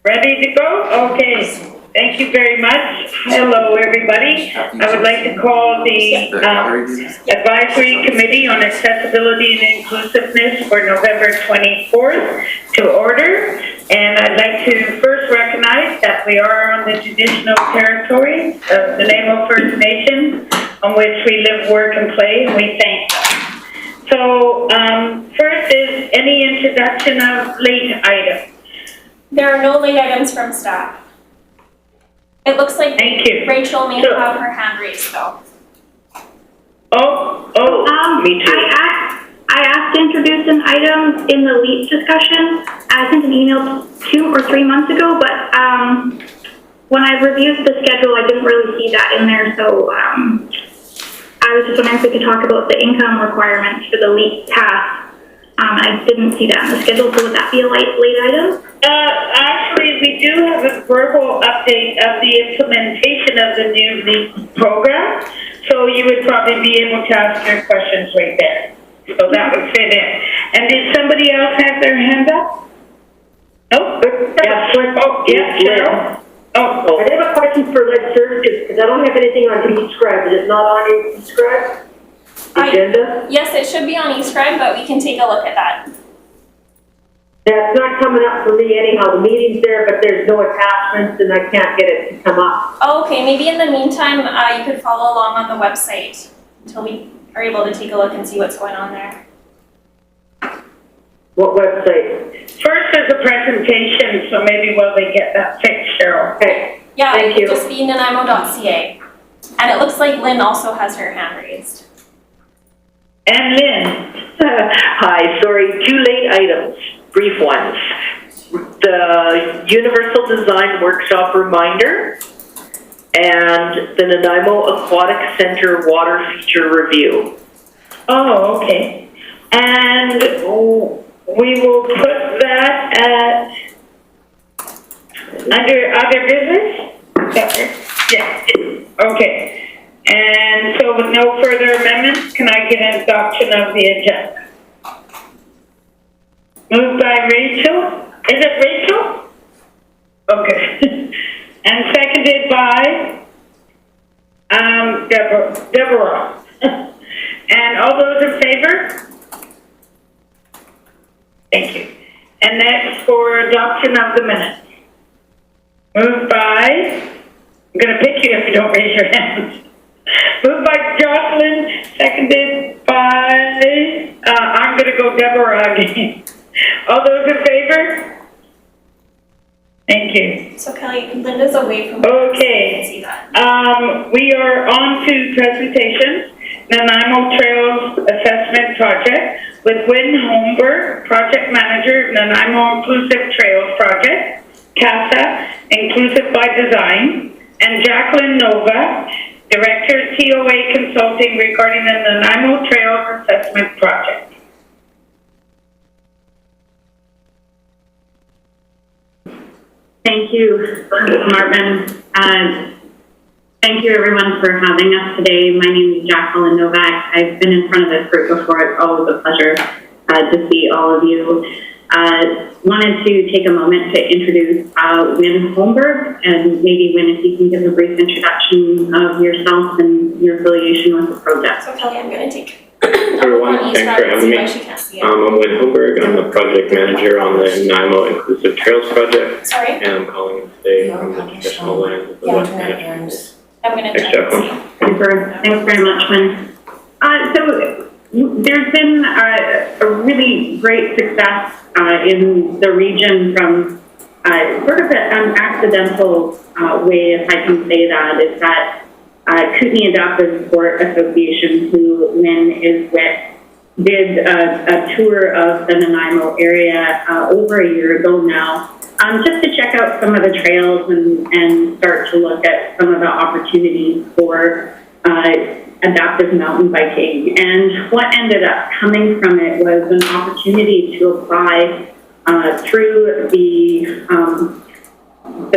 Ready to go? Okay. Thank you very much. Hello, everybody. I would like to call the Advisory Committee on Accessibility and Inclusiveness for November 24th to order. And I'd like to first recognize that we are on the traditional territory of the Navajo First Nation, on which we live, work, and play, and we thank them. So, first is any introduction of late items. There are no late items from staff. It looks like Thank you. Rachel may have her hand raised though. Me too. I asked to introduce an item in the LEAP discussion. I sent an email 2 or 3 months ago, but when I reviewed the schedule, I didn't really see that in there. So I was just wondering if we could talk about the income requirements for the LEAP task. I didn't see that in the schedule, so would that be a late item? Actually, we do have a verbal update of the implementation of the new LEAP program, so you would probably be able to ask your questions right there. So that would fit in. And did somebody else have their hand up? Nope. Yeah. Oh, yeah, Cheryl. Oh. I have a question for lead services, because I don't have anything on eScribe. Is it not on eScribe? Agenda? Yes, it should be on eScribe, but we can take a look at that. Yeah, it's not coming up for me anyhow. The meeting's there, but there's no attachments and I can't get it to come up. Oh, okay, maybe in the meantime, you could follow along on the website until we are able to take a look and see what's going on there. What website? First is a presentation, so maybe while they get that fixed, Cheryl. Okay. Yeah, Thank it you. would just be nanaimo.ca. And it looks like Lynn also has her hand raised. And Lynn. Hi, sorry, 2 late items, brief ones. The Universal Design Workshop reminder and the Nanaimo Aquatic Center water feature review. Oh, okay. And we will put that under other business? Yeah. Okay. And so with no further amendments, can I get an adoption of the agenda? Moved by Rachel. Is it Rachel? Okay. And seconded by Deborah. And all those in favor? Thank you. And next for adoption of the minutes. Moved by, I'm going to pick you if you don't raise your hand. Moved by Jocelyn, seconded by, I'm going to go Deborah again. All those in favor? Thank you. So Kelly, Linda's away from Okay. I can see that. We are on to presentations. Nanaimo Trails Assessment Project with Wynn Holmberg, Project Manager, Nanaimo Inclusive Trails Project, CASA, Inclusive by Design, and Jacqueline Nova, Director, TOA Consulting regarding the Nanaimo Trails Assessment Project. Thank you, Martin. Thank you everyone for having us today. My name is Jacqueline Novak. I've been in front of this group before. It's always a pleasure to see all of you. Wanted to take a moment to introduce Wynn Holmberg, and maybe Wynn, if you can give a brief introduction of yourself and your affiliation with the project. So Kelly, I'm going to take Everyone, thanks for having me. I'm Wynn Holmberg. I'm the project manager on the Nanaimo Inclusive Trails project. Sorry? And I'm calling today from the traditional lands of the West Management. I'm going to Thanks, Jacqueline. Thanks very much, Wynn. So there's been a really great success in the region from sort of an accidental way, if I can say that, is that Kootenai Adaptive Sport Association, who Lynn is with, did a tour of the Nanaimo area over a year ago now, just to check out some of the trails and start to look at some of the opportunities for adaptive mountain biking. And what ended up coming from it was an opportunity to apply through the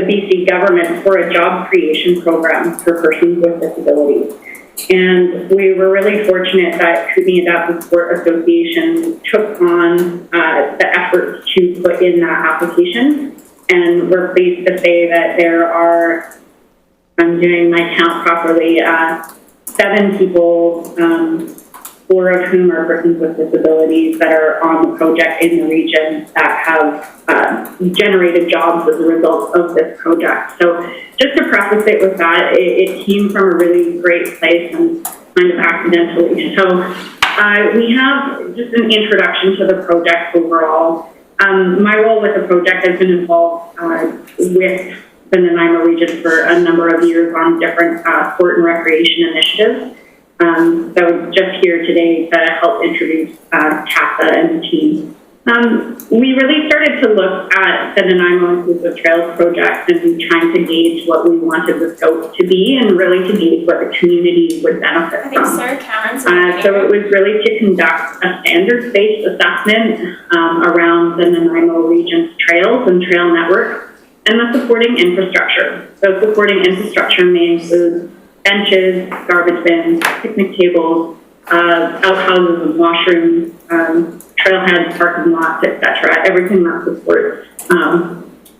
BC government for a job creation program for persons with disabilities. And we were really fortunate that Kootenai Adaptive Sport Association took on the effort to put in that application. And we're pleased to say that there are, I'm doing my count properly, 7 people, 4 of whom are persons with disabilities that are on the project in the region that have generated jobs as a result of this project. So just to preface it with that, it came from a really great place and kind of accidentally. So we have just an introduction to the project overall. My role with the project has been involved with the Nanaimo region for a number of years on different sport and recreation initiatives. So just here today to help introduce CASA and the team. We really started to look at the Nanaimo Inclusive Trails project and trying to gauge what we wanted the scope to be and really to gauge what the community would benefit I think from. Sarah Cameron's So it was really to conduct a standards-based assessment around the Nanaimo region's trails and trail network and the supporting infrastructure. So supporting infrastructure may include benches, garbage bins, picnic tables, outhouses and washrooms, trailheads, parking lots, etc. Everything that supports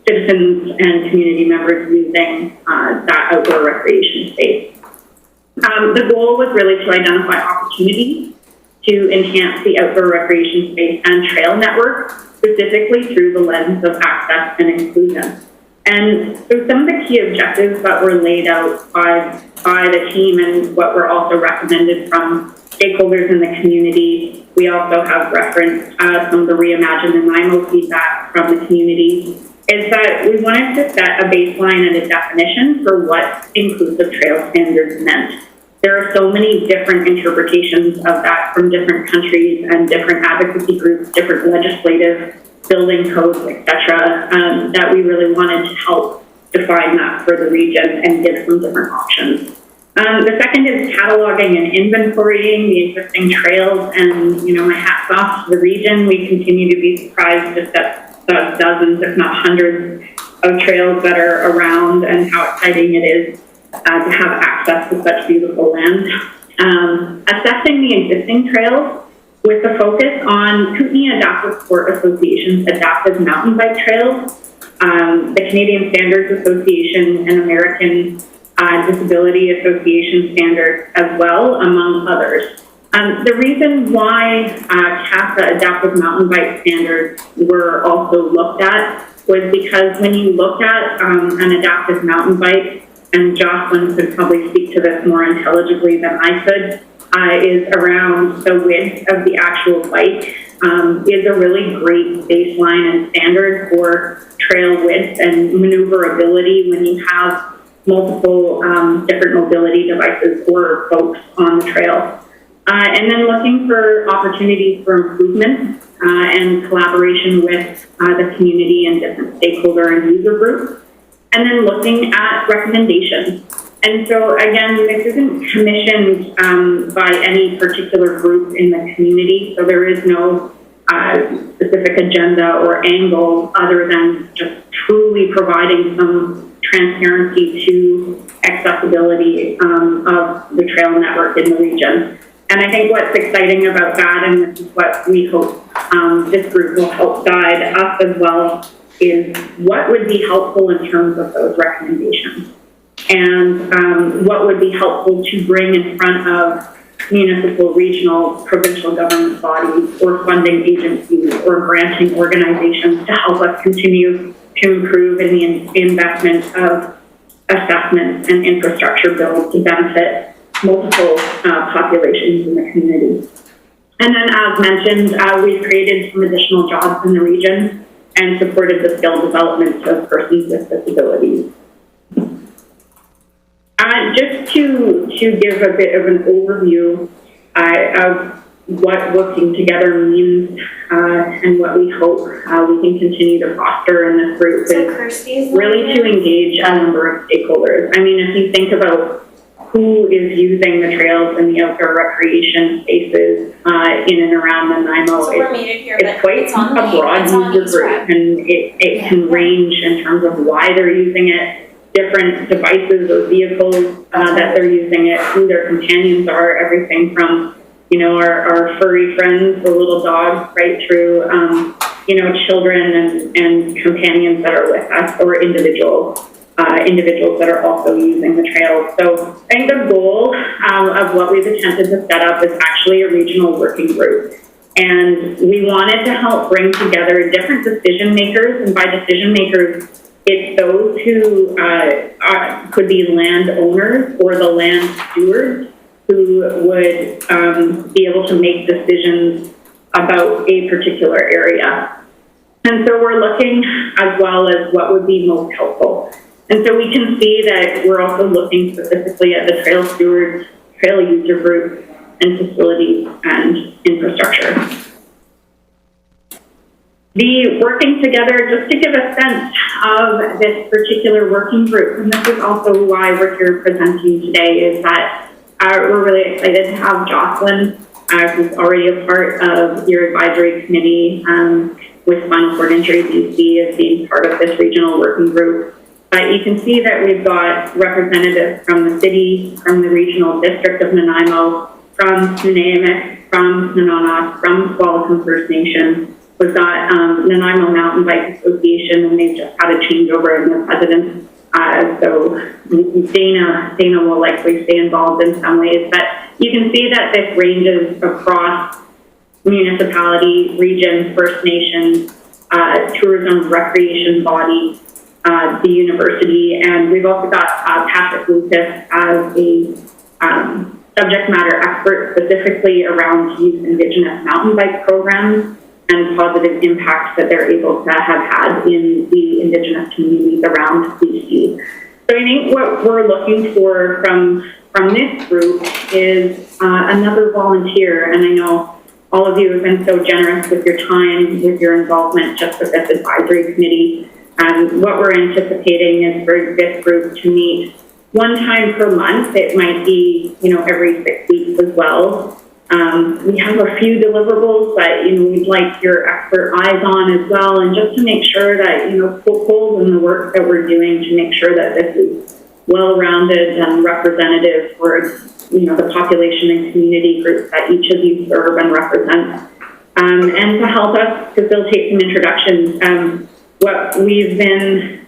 citizens and community members using that outdoor recreation space. The goal was really to identify opportunities to enhance the outdoor recreation space and trail network, specifically through the lens of access and inclusion. And so some of the key objectives that were laid out by the team and what were also recommended from stakeholders in the community, we also have referenced some of the Reimagine Nanaimo feedback from the community, is that we wanted to set a baseline and a definition for what inclusive trail standards meant. There are so many different interpretations of that from different countries and different advocacy groups, different legislative building codes, etc., that we really wanted to help define that for the region and give some different options. The second is cataloging and inventorying the existing trails, and my hat's off to the region. We continue to be surprised just at the dozens, if not hundreds, of trails that are around and how exciting it is to have access to such beautiful land. Assessing the existing trails with a focus on Kootenai Adaptive Sport Association's adaptive mountain bike trails, the Canadian Standards Association and American Disability Association standards as well, among others. The reason why CASA adaptive mountain bike standards were also looked at was because when you look at an adaptive mountain bike, and Jocelyn could probably speak to this more intelligibly than I could, is around the width of the actual bike is a really great baseline and standard for trail width and maneuverability when you have multiple different mobility devices or folks on the trail. And then looking for opportunities for improvement and collaboration with the community and different stakeholder and user groups. And then looking at recommendations. And so again, this isn't commissioned by any particular group in the community, so there is no specific agenda or angle other than just truly providing some transparency to accessibility of the trail network in the region. And I think what's exciting about that, and this is what we hope this group will help guide us as well, is what would be helpful in terms of those recommendations, and what would be helpful to bring in front of municipal, regional, provincial government bodies or funding agencies or granting organizations to help us continue to improve in the investment of assessments and infrastructure builds to benefit multiple populations in the community. And then as mentioned, we've created some additional jobs in the region and supported the skill development of persons with disabilities. Just to give a bit of an overview of what working together means and what we hope we can continue to foster in this group is really to engage a number of stakeholders. I mean, if you think about who is using the trails and the outdoor recreation spaces in and around Nanaimo, it's quite a broad user group, and it can range in terms of why they're using it, different devices or vehicles that they're using it, who their companions are, everything from, you know, our furry friends, the little dogs, right through, you know, children and companions that are with us, or individuals that are also using the trail. So I think the goal of what we've attempted to set up is actually a regional working group. And we wanted to help bring together different decision makers, and by decision makers, it's those who could be landowners or the land stewards who would be able to make decisions about a particular area. And so we're looking as well as what would be most helpful. And so we can see that we're also looking specifically at the trail stewards, trail user groups, and facilities and infrastructure. The working together, just to give a sense of this particular working group, and this is also why we're here presenting today, is that we're really excited to have Jocelyn, who's already a part of your advisory committee with Spinal Cord Injury BC, as being part of this regional working group. But you can see that we've got representatives from the city, from the regional district of Nanaimo, from Nunavut, from Nanaimo, from Swallowcombe First Nation. We've got Nanaimo Mountain Bike Association, and they've just had a changeover in their president. So Dana will likely stay involved in some ways. But you can see that this ranges across municipality, region, First Nations, tourism, recreation bodies, the university, and we've also got Patrick Lucas as a subject matter expert specifically around youth Indigenous mountain bike programs and positive impacts that they're able to have had in the Indigenous communities around BC. So I think what we're looking for from this group is another volunteer, and I know all of you have been so generous with your time, with your involvement just with this advisory committee. What we're anticipating is for this group to meet one time per month. It might be, you know, every 6 weeks as well. We have a few deliverables that, you know, we'd like your expert eyes on as well, and just to make sure that, you know, poke holes in the work that we're doing to make sure that this is well-rounded and representative for, you know, the population and community groups that each of you serve and represent. And to help us facilitate some introductions. What we've been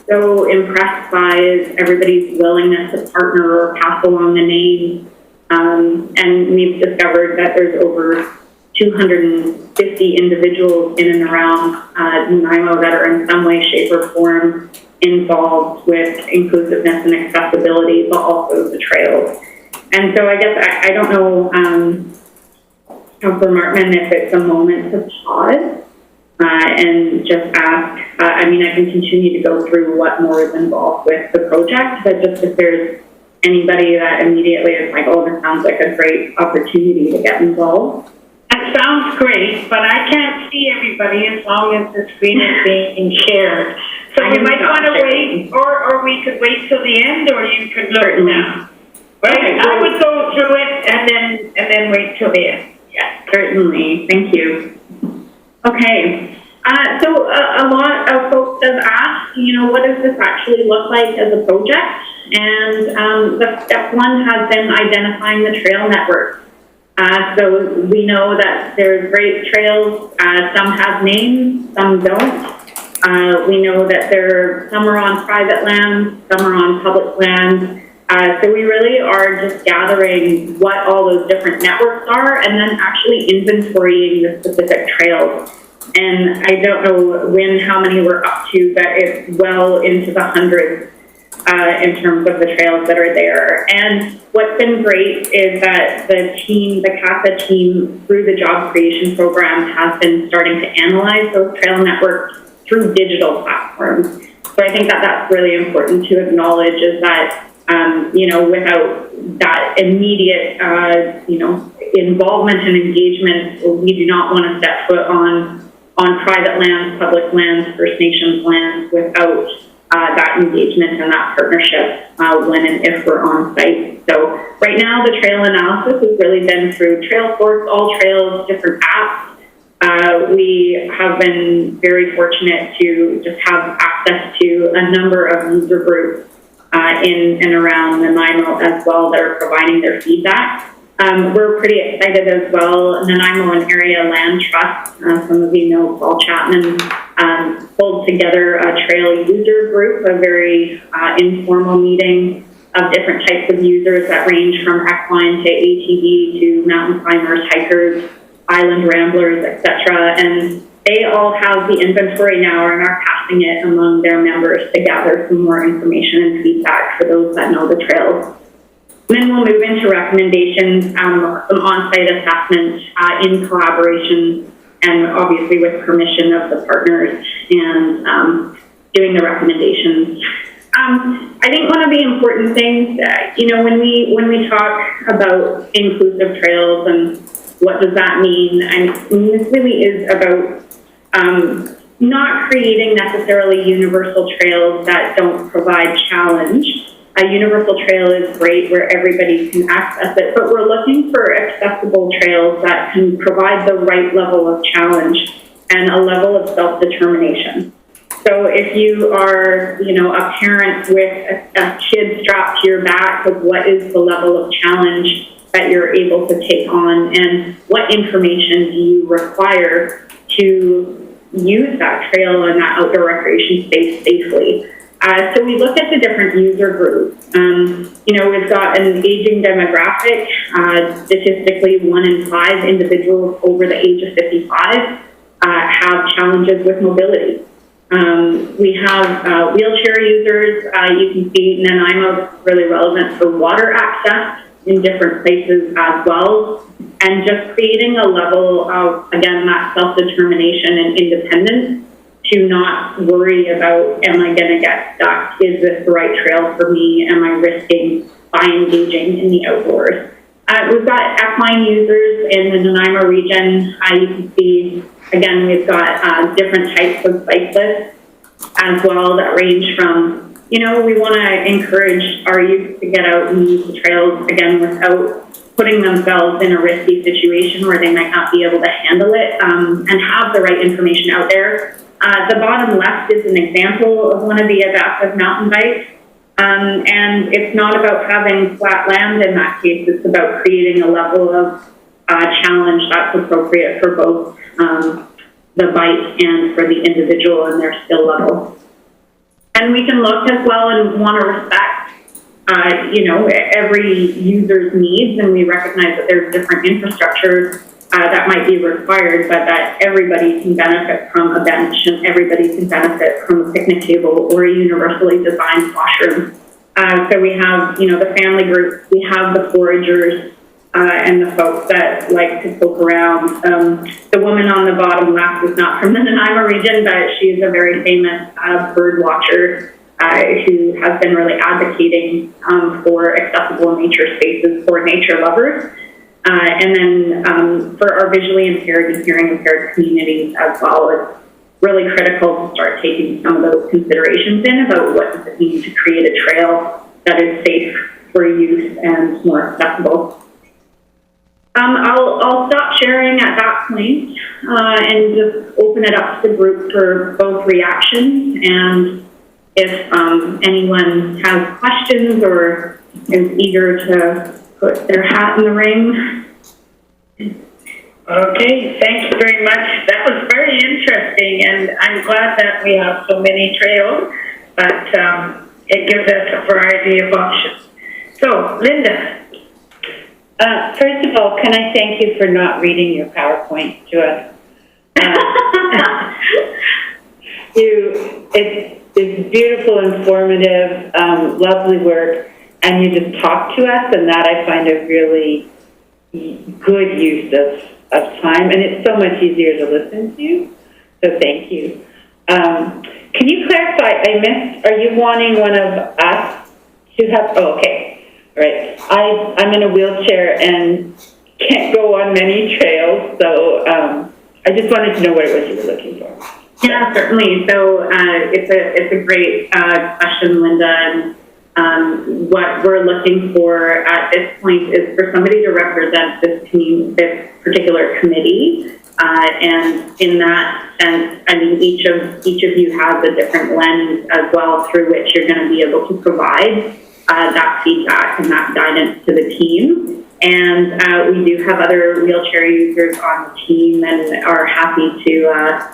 so impressed by is everybody's willingness to partner or pass along the name. And we've discovered that there's over 250 individuals in and around Nanaimo that are in some way, shape, or form involved with inclusiveness and accessibility, but also the trails. And so I guess I don't know, Councillor Markman, if it's a moment to pause and just ask, I mean, I can continue to go through what more is involved with the project, but just if there's anybody that immediately is like, oh, this sounds like a great opportunity to get involved. That sounds great, but I can't see everybody as long as the screen is being shared. So we might want to wait, or we could wait till the end, or you could look now. Right? I would go through it and then wait till the end. Yeah, certainly. Thank you. Okay. So a lot of folks have asked, you know, what does this actually look like as a project? And the step one has been identifying the trail network. So we know that there's great trails. Some have names, some don't. We know that some are on private land, some are on public land. So we really are just gathering what all those different networks are and then actually inventorying the specific trails. And I don't know how many we're up to, but it's well into the hundreds in terms of the trails that are there. And what's been great is that the CASA team, through the job creation program, has been starting to analyze those trail networks through digital platforms. So I think that that's really important to acknowledge, is that you know, without that immediate, you know, involvement and engagement, we do not want to step foot on private lands, public lands, First Nations lands without that engagement and that partnership when and if we're on site. So right now, the trail analysis has really been through Trailforce, All Trails, different apps. We have been very fortunate to just have access access to a number of user groups in and around Nanaimo as well that are providing their feedback. We're pretty excited as well. Nanaimo and Area Land Trust, some of you know Paul Chapman, pulled together a trail user group, a very informal meeting of different types of users that range from equine to ATV to mountain climbers, hikers, island ramblers, etc. And they all have the inventory now and are passing it among their members to gather some more information and feedback for those that know the trails. And then we'll move into recommendations, some on-site assessment in collaboration and obviously with permission of the partners and doing the recommendations. I think one of the important things, when we talk about inclusive trails and what does that mean, this really is about not creating necessarily universal trails that don't provide challenge. A universal trail is great where everybody can access it, but we're looking for accessible trails that can provide the right level of challenge and a level of self-determination. So if you are, a parent with a kid strapped to your back, of what is the level of challenge that you're able to take on, and what information do you require to use that trail and that outdoor recreation space safely? So we look at the different user groups. We've got an aging demographic. Statistically, 1 in 5 individuals over the age of 55 have challenges with mobility. We have wheelchair users. You can see Nanaimo is really relevant for water access in different places as well. And just creating a level of, again, that self-determination and independence to not worry about, am I going to get stuck? Is this the right trail for me? Am I risking by engaging in the outdoors? We've got equine users in the Nanaimo region. You can see, again, we've got different types of cyclists as well that range from, we want to encourage our youth to get out and use the trails, again, without putting themselves in a risky situation where they might not be able to handle it, and have the right information out there. The bottom left is an example of one of the adaptive mountain bikes. And it's not about having flat land in that case. It's about creating a level of challenge that's appropriate for both the bike and for the individual and their skill level. And we can look as well and want to respect, every user's needs, and we recognize that there's different infrastructure that might be required, but that everybody can benefit from a bench and everybody can benefit from a picnic table or a universally designed washroom. So we have, the family groups, we have the foragers, and the folks that like to poke around. The woman on the bottom left is not from the Nanaimo region, but she's a very famous bird watcher who has been really advocating for accessible nature spaces for nature lovers. And then for our visually impaired and hearing impaired communities as well, it's really critical to start taking some of those considerations in about what does it mean to create a trail that is safe for youth and more accessible. I'll stop sharing at that point and just open it up to the group for both reactions, and if anyone has questions or is eager to put their hat in the ring. Okay, thank you very much. That was very interesting, and I'm glad that we have so many trails, but it gives us a variety of options. So, Linda. First of all, can I thank you for not reading your PowerPoint to us? It's beautiful, informative, lovely work, and you just talk to us, and that I find a really good use of time, and it's so much easier to listen to, so thank you. Can you clarify, I missed, are you wanting one of us to have, oh, okay. Right. I'm in a wheelchair and can't go on many trails, so I just wanted to know what it was you were looking for. Yeah, certainly. So it's a great question, Linda. And what we're looking for at this point is for somebody to represent this particular committee, and in that sense. I mean, each of you has a different lens as well through which you're going to be able to provide that feedback and that guidance to the team. And we do have other wheelchair users on the team and are happy to,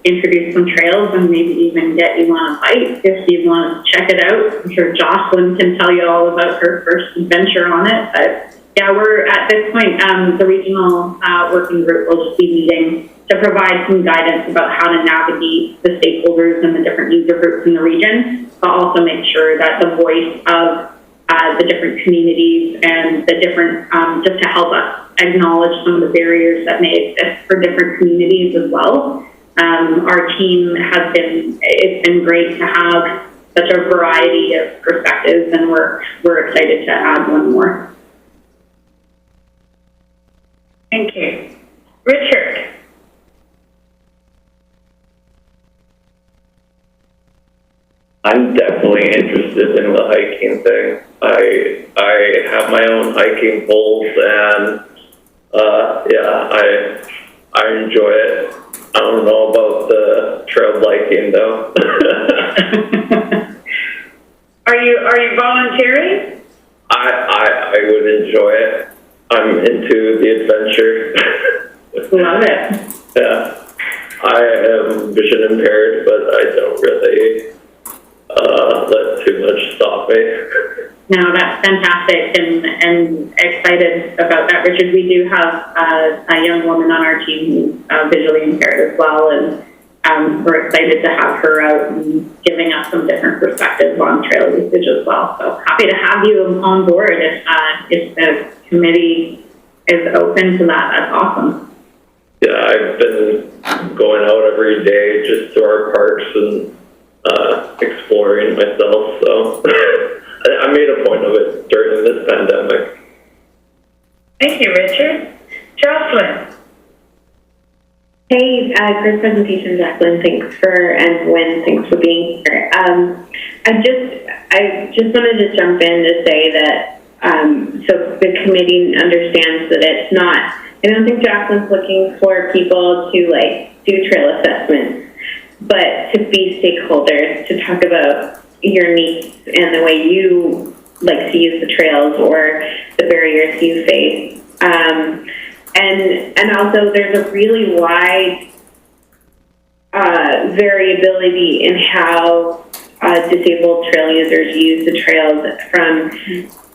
introduce some trails and maybe even get you on a bike if you want to check it out. I'm sure Jocelyn can tell you all about her first adventure on it. But yeah, we're at this point, the regional working group will just be meeting to provide some guidance about how to navigate the stakeholders and the different user groups in the region, but also make sure that the voice of the different communities and the different, just to help us acknowledge some of the barriers that may exist for different communities as well. Our team it's been great to have such a variety of perspectives, and we're excited to add one more. Thank you. Richard? I'm definitely interested in the hiking thing. I have my own hiking poles, and I enjoy it. I don't know about the trail biking though. Are you volunteering? I would enjoy it. I'm into the adventure. Love it. Yeah, I am vision impaired, but I don't really let too much stop me. No, that's fantastic and excited about that, Richard. We do have a young woman on our team who's visually impaired as well, and we're excited to have her out and giving us some different perspectives on trail usage as well. So happy to have you on board if the committee is open to that. That's awesome. Yeah, I've been going out every day just to our parks and exploring myself, so I made a point of it during this pandemic. Thank you, Richard. Jocelyn? Hey, great presentation, Jacqueline. Thanks for being here. I just wanted to jump in to say that so the committee understands that it's not. I don't think Jacqueline's looking for people to do trail assessments, but to be stakeholders, to talk about your needs and the way you like to use the trails or the barriers you face. And also there's a really wide variability in how disabled trail users use the trails. From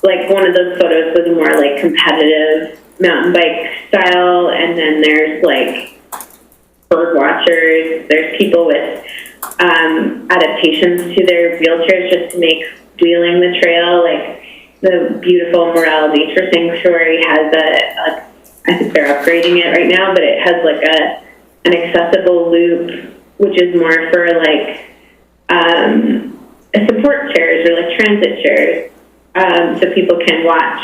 one of those photos was more competitive mountain bike style, and then there's bird watchers, there's people with adaptations to their wheelchairs just to make wheeling the trail. The beautiful Morel Nature Sanctuary has I think they're upgrading it right now, but it has an accessible loop, which is more for support chairs or transit chairs, so people can watch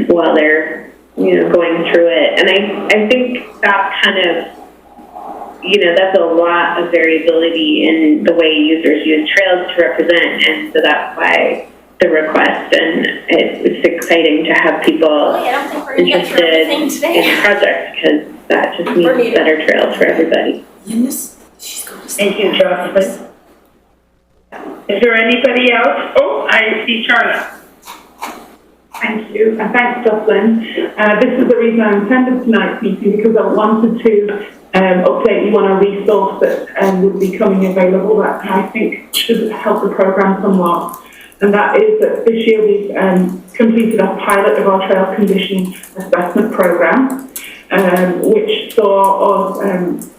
while they're going through it. And I think that's kind of that's a lot of variability in the way users use trails to represent, and so that's why the request, and it's exciting to have people interested in the project, because that just means better trails for everybody. Thank you, Jocelyn. Is there anybody else? Oh, I see Charlotte. Thank you, and thanks, Jocelyn. This is the reason I attended tonight's meeting, because I wanted to update you on a resource that would be coming available that I think should help the programme somewhat. And that is that this year we've completed a pilot of our trail condition assessment programme, which saw us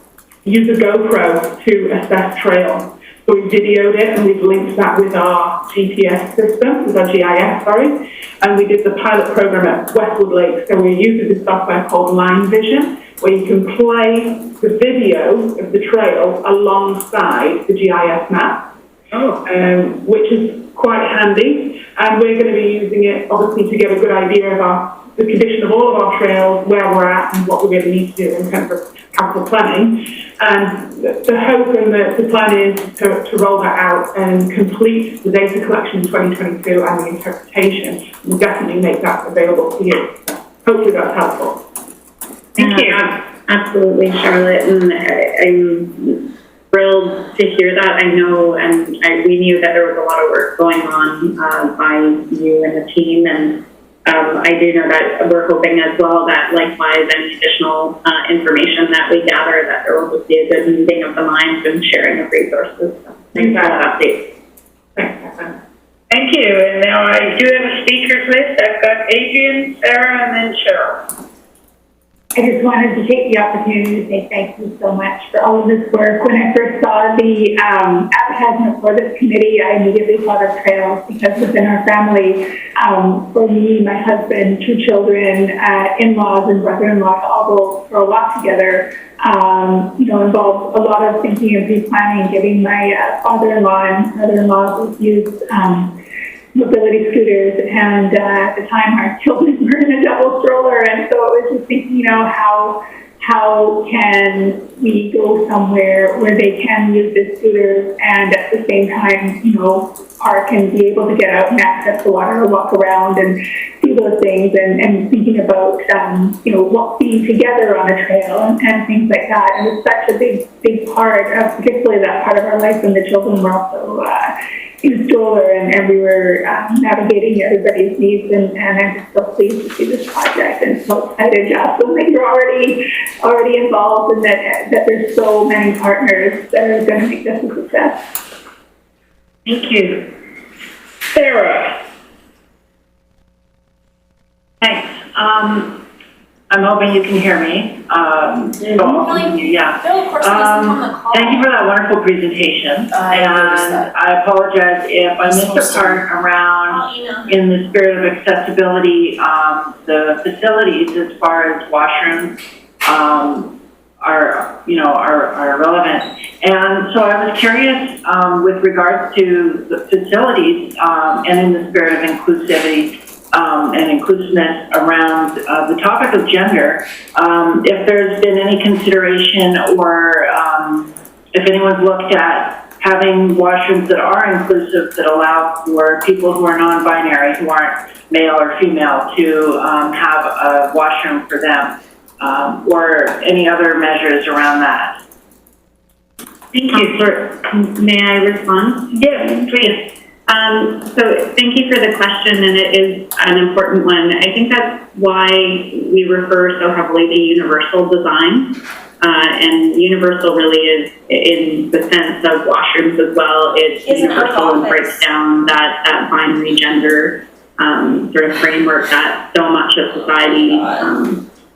use a GoPro to assess trail. So we videoed it and we've linked that with our GPS system, with our GIS, sorry. And we did the pilot program at Westwood Lake. So we're using this software called Line Vision, where you can play the video of the trail alongside the GIS map, which is quite handy. And we're going to be using it, obviously, to get a good idea of the condition of all of our trails, where we're at, and what we're going to need to do in terms of capital planning. And the hope and the plan is to roll that out and complete the data collection in 2022 and the interpretation. We'll definitely make that available to you. Hopefully that's helpful. Thank you. Absolutely, Charlotte, and I'm thrilled to hear that. I know, and we knew that there was a lot of work going on by you and the team, and I do know that we're hoping as well that likewise any additional information that we gather, that there will just be a good meeting of the minds and sharing of resources. So, thanks for that update. Thank you, and now I do have a speakers list. I've got Adrian, Sarah, and then Cheryl. I just wanted to take the opportunity to say thank you so much for all of this work. When I first saw the advertisement for this committee, I immediately thought of trails because within our family, for me, my husband, 2 children, in-laws and brother-in-law all go for a walk together, involves a lot of thinking and pre-planning, giving my father-in-law and mother-in-law both used mobility scooters, and at the time our children were in a double stroller, and so it was just thinking, how can we go somewhere where they can use the scooters and at the same time, park and be able to get out and access the water or walk around and do those things, and thinking about, being together on a trail and things like that. And it's such a big part of, particularly that part of our life when the children were also in a stroller, and we were navigating everybody's needs, and I'm just so pleased to see this project and so excited, Jocelyn, that you're already involved, and that there's so many partners that are going to make this a success. Thank you. Sarah. Thanks. I'm hoping you can hear me. Yeah. No, of course, on the call. Thank you for that wonderful presentation. And I apologize if I missed a part around, in the spirit of accessibility, the facilities as far as washrooms are relevant. And so I was curious with regards to the facilities and in the spirit of inclusivity, and inclusiveness around the topic of gender, if there's been any consideration or if anyone's looked at having washrooms that are inclusive, that allow for people who are non-binary, who aren't male or female, to have a washroom for them, or any other measures around that. Thank you. May I respond? Yes, please. So thank you for the question, and it is an important one. I think that's why we refer so heavily to universal design, and universal really is in the sense of washrooms as well. It's universal and breaks down that binary gender sort of framework that so much of society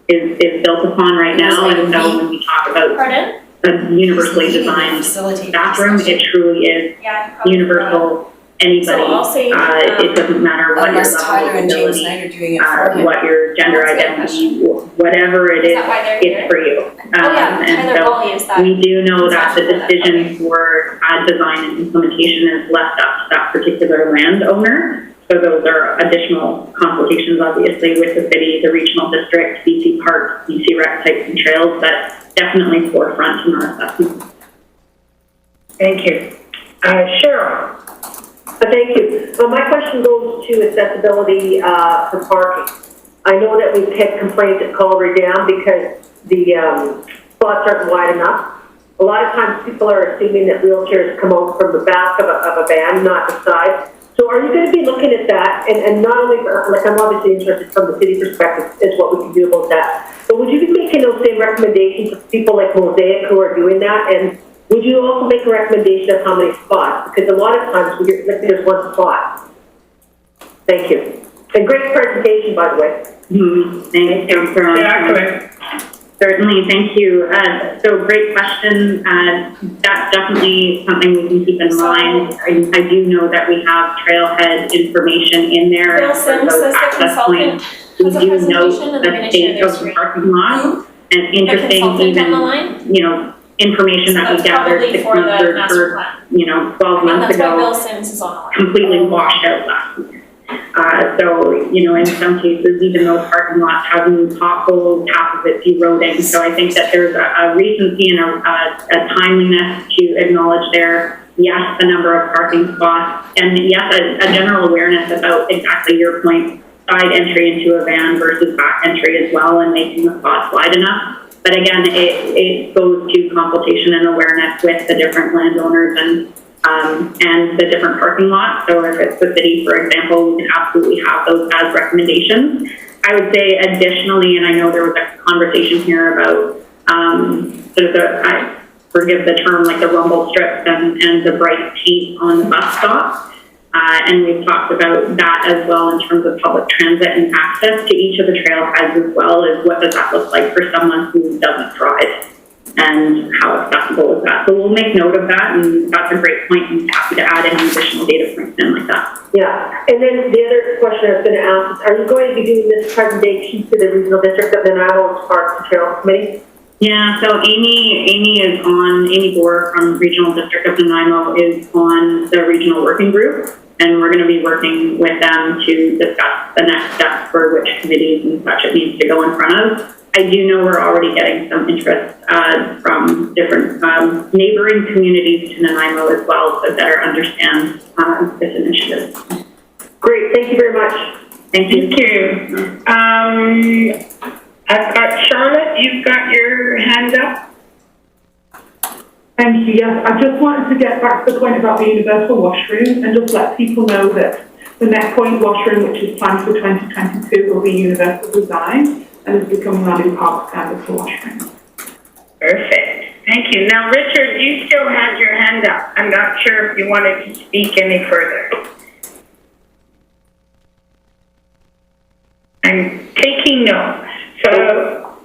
is built upon right now. And so when we talk about a universally designed bathroom, it truly is universal. Anybody, it doesn't matter what your level of ability, what your gender identity, whatever it is, it's for you. And so we do know that the decision for design and implementation is left up to that particular landowner. So those are additional consultations, obviously, with the city, the regional district, BC Parks, BC Rec Sites and Trails, but definitely forefront in our assessment. Thank you. Cheryl. Thank you. My question goes to accessibility for parking. I know that we get complaints at Culver Dam because the spots aren't wide enough. A lot of times people are assuming that wheelchairs come out from the back of a van, not the side. So are you going to be looking at that? And not only, I'm obviously interested from the city perspective is what we can do about that. But would you be making those same recommendations to people like Mosaic who are doing that? And would you also make a recommendation of how many spots? Because a lot of times there's one spot. Thank you. And great presentation, by the way. Thank you. Certainly, thank you. So great question. That's definitely something we can keep in mind. I do know that we have trailhead information in there. Bill Sims says the consultant we do know the state of the parking lot. And interesting, even, information that we gathered 6 months or 12 months ago completely washed out last year. So, in some cases, even those parking lots have new potholes, half of it's eroding. So I think that there's a recency and a timeliness to acknowledge there. Yes, the number of parking spots, and yes, a general awareness about exactly your point, side entry into a van versus back entry as well, and making the spots wide enough. But again, it goes to consultation and awareness with the different landowners and the different parking lots. So if it's the city, for example, we can absolutely have those as recommendations. I would say additionally, and I know there was a conversation here about sort of I forgive the term, like the rumble strips and the bright paint on the bus stop. And we've talked about that as well in terms of public transit and access to each of the trailheads as well as what does that look like for someone who doesn't drive and how accessible is that. So we'll make note of that, and that's a great point. I'm happy to add any additional data points in like that. Yeah, and then the other question I was going to ask is, are you going to be doing this presentation to the regional district of Nanaimo as part of the trail committee? Yeah, so Amy Boer from Regional District of Nanaimo is on the regional working group, and we're going to be working with them to discuss the next steps for which committees and such it needs to go in front of. I do know we're already getting some interest from different neighboring communities to Nanaimo as well to better understand this initiative. Great, thank you very much. Thank you. Thank you. I've got Charlotte, you've got your hand up. Thank you. Yes, I just wanted to get back to the point about the universal washroom and just let people know that the Net Point washroom, which is planned for 2022, will be universal design and is becoming our new park standard for washrooms. Perfect. Thank you. Now, Richard, you still had your hand up. I'm not sure if you wanted to speak any further. I'm taking notes. So,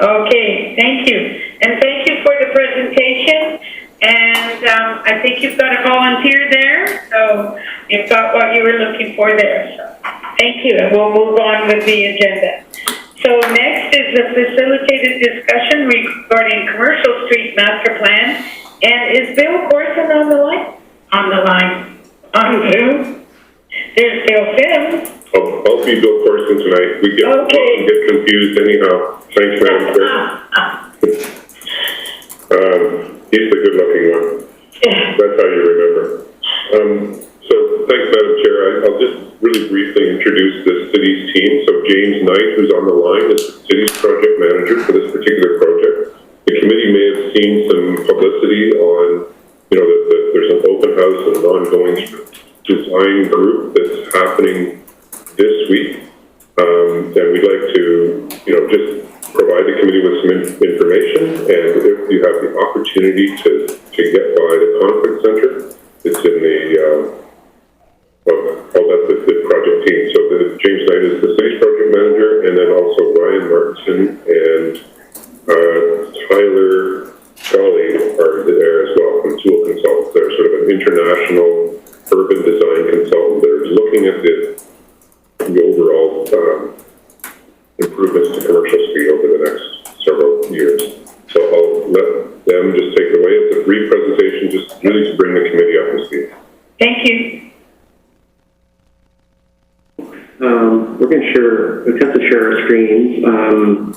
okay, thank you. And thank you for the presentation. And I think you've got a volunteer there, so you've got what you were looking for there. So, thank you, and we'll move on with the agenda. So next is the facilitated discussion regarding Commercial Street Master Plan. And is Bill Corson on the line? On the line. On Zoom? There's Bill Sims. I'll be Bill Corson tonight. We often get confused anyhow. Thanks, Madam Chair. He's the good-looking one. That's how you remember. So thanks, Madam Chair. I'll just really briefly introduce the city's team. So James Knight, who's on the line, is the city's project manager for this particular project. The committee may have seen some publicity on, that there's an open house and an ongoing design group that's happening this week. And we'd like to, just provide the committee with some information. And if you have the opportunity to get by the conference center, it's in the, that's the project team. So James Knight is the city's project manager, and then also Ryan Martinson and Tyler Jolly are there as well from Tool Consultants. They're sort of an international urban design consultant that are looking at the overall improvements to Commercial Street over the next several years. So I'll let them just take it away. It's a brief presentation, just really to bring the committee up to speed. Thank you. We're going to attempt to share our screens.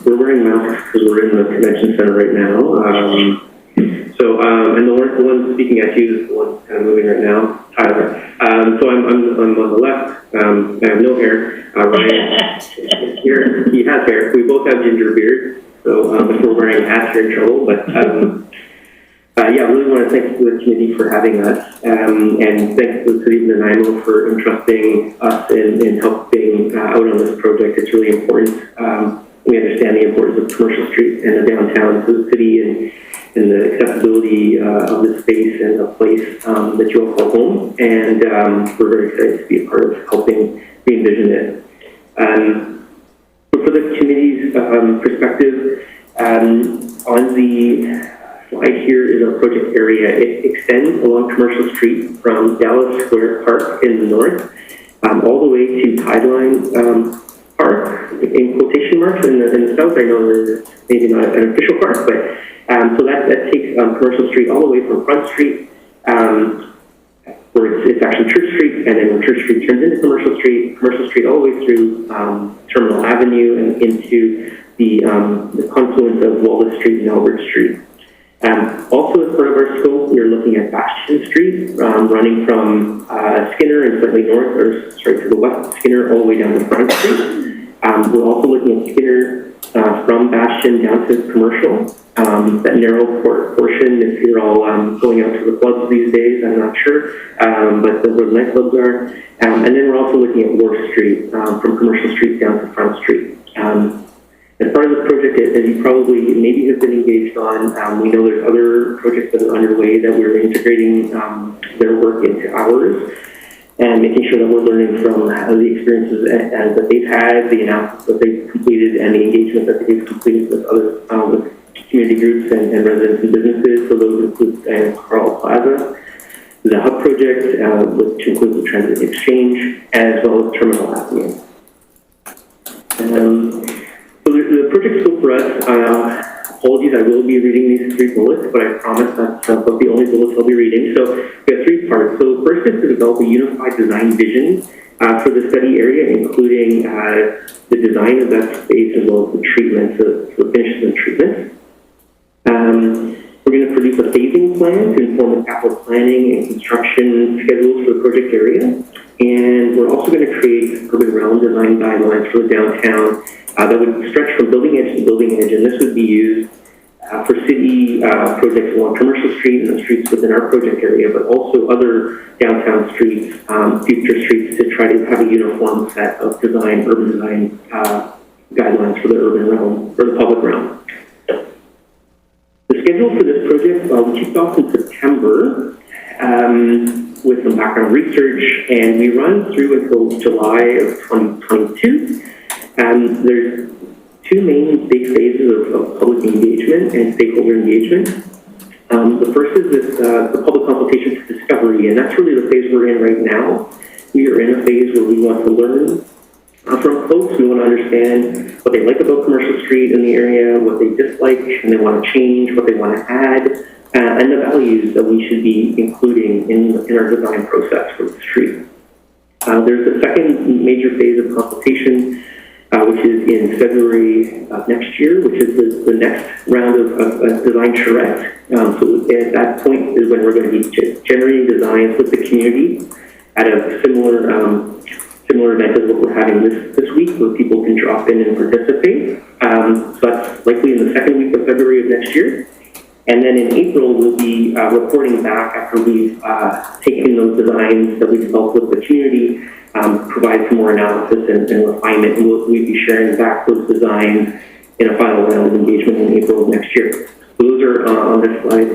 We're wearing masks because we're in the convention center right now. And the one speaking at you is the one kind of moving right now, Tyler. So I'm on the left. I have no hair. Ryan here, he has hair. We both have ginger beards. So if we're wearing hats, you're in trouble. But I really want to thank the committee for having us, and thanks to the City of Nanaimo for entrusting us in helping out on this project. It's really important. We understand the importance of Commercial Street and the downtown to the city and the accessibility of the space and a place that you all call home. And we're very excited to be a part of helping re-envision it. So for the committee's perspective, on the slide here is our project area. It extends along Commercial Street from Dallas Square Park in the north, all the way to Tideline Park, in quotation marks, in the south. I know there's maybe not an official park, but so that takes Commercial Street all the way from Front Street, where it's actually Church Street, and then when Church Street turns into Commercial Street all the way through Terminal Avenue and into the confluence of Wallace Street and Albert Street. Also, as part of our scope, we're looking at Bastion Street, running from Skinner and slightly north, to the west of Skinner, all the way down to Front Street. We're also looking at Skinner from Bastion down to commercial. That narrow portion, if you're all going out to the clubs these days, I'm not sure, but that's where the nightclubs are. And then we're also looking at Wharf Street, from Commercial Street down to Front Street. As part of this project, as you probably maybe have been engaged on, we know there's other projects that are underway that we're integrating their work into ours and making sure that we're learning from the experiences that they've had, the analysis that they've completed, and the engagement that they've completed with other with community groups and residents and businesses. So those include Carl Plaza, the Hub project, which includes the Transit Exchange, as well as Terminal Avenue. So the project scope for us, apologies, I will be reading these 3 bullets, but I promise that's about the only bullets I'll be reading. So we have 3 parts. So first is to develop a unified design vision for the study area, including the design of that space as well as the treatment, so finishes and treatments. We're going to produce a phasing plan to inform the capital planning and construction schedules for the project area. And we're also going to create urban realm design guidelines for the downtown that would stretch from building edge to building edge. And this would be used for city projects along Commercial Street and the streets within our project area, but also other downtown streets, future streets, to try to have a uniform set of urban design guidelines for the urban realm, or the public realm. The schedule for this project, we kicked off in September with some background research, and we run through until July of 2022. There's 2 main big phases of public engagement and stakeholder engagement. The first is the public consultation for discovery, and that's really the phase we're in right now. We are in a phase where we want to learn from folks. We want to understand what they like about Commercial Street in the area, what they dislike, and they want to change, what they want to add, and the values that we should be including in our design process for the street. There's a second major phase of consultation, which is in February of next year, which is the next round of design charrette. So at that point is when we're going to be generating designs with the community at a similar event as what we're having this week, where people can drop in and participate. So that's likely in the second week of February of next year. And then in April, we'll be reporting back after we've taken those designs that we developed with the community, provide some more analysis and refinement, and we'll be sharing back those designs in a final round of engagement in April of next year. So those are on this slide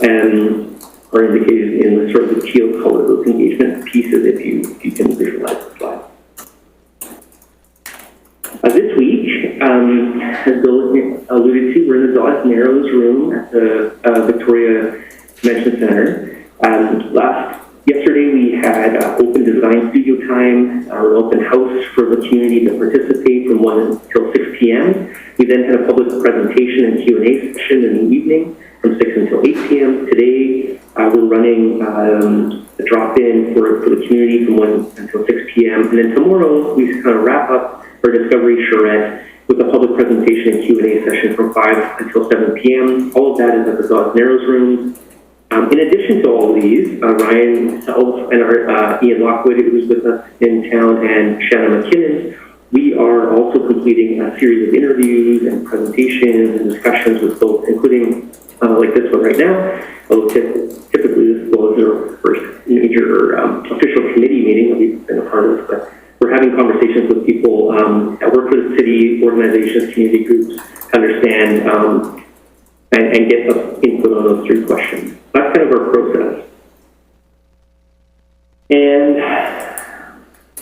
and are indicated in the sort of the teal color, those engagement pieces, if you can visualize the slide. This week, as Bill alluded to, we're in the Dawes Narrows room at the Victoria Convention Center. Yesterday we had open design studio time, an open house for the community to participate from 1 until 6 p.m. We then had a public presentation and Q&A session in the evening from 6 until 8 p.m. Today we're running a drop-in for the community from 1 until 6 p.m. And then tomorrow we kind of wrap up our Discovery Charrette with a public presentation and Q&A session from 5 until 7 p.m. All of that is at the Dawes Narrows room. In addition to all of these, Ryan, myself, and our Ian Lockwood, who's with us in town, and Shannon McKinnon, we are also completing a series of interviews and presentations and discussions with folks, including like this one right now. Although typically this was our first major official committee meeting that we've been a part of, but we're having conversations with people that work for the city, organizations, community groups, to understand and get input on those 3 questions. That's kind of our process. And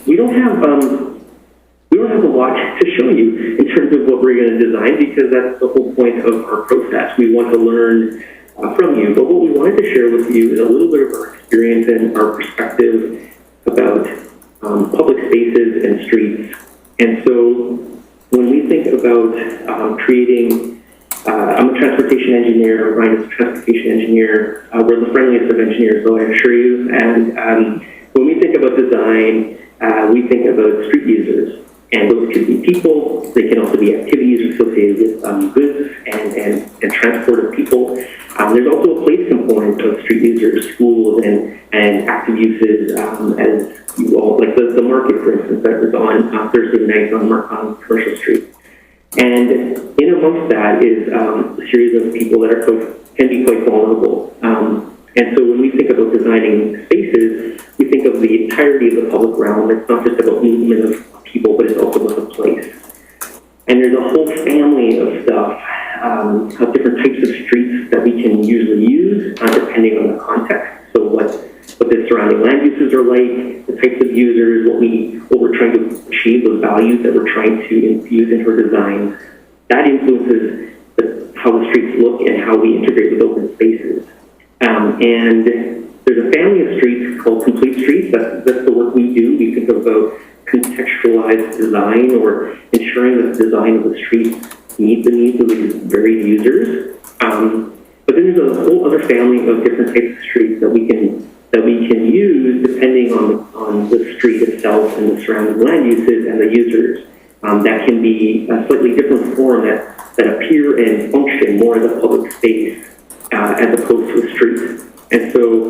we don't have a lot to show you in terms of what we're going to design, because that's the whole point of our process. We want to learn from you, but what we wanted to share with you is a little bit of our experience and our perspective about public spaces and streets. And so when we think about creating, I'm a transportation engineer, Ryan is a transportation engineer, we're the friendliest of engineers, though I assure you, and when we think about design, we think about street users. And those could be people, they can also be activities associated with goods and transport of people. There's also a place component of street users, schools, and active uses, as you all, like the market, for instance, that was on Thursday night on Commercial Street. And in amongst that is a series of people that can be quite vulnerable. And so when we think about designing spaces, we think of the entirety of the public realm. It's not just about movement of people, but it's also about the place. And there's a whole family of stuff, of different types of streets that we can usually use, depending on the context. So what the surrounding land uses are like, the types of users, what we're trying to achieve, those values that we're trying to infuse into our design. That influences how the streets look and how we integrate with open spaces. And there's a family of streets called complete streets. That's the work we do. We think about contextualized design, or ensuring that the design of the street meets the needs of these varied users. But then there's a whole other family of different types of streets that we can use depending on the street itself and the surrounding land uses and the users. That can be a slightly different form that appear and function more as a public space as opposed to a street. And so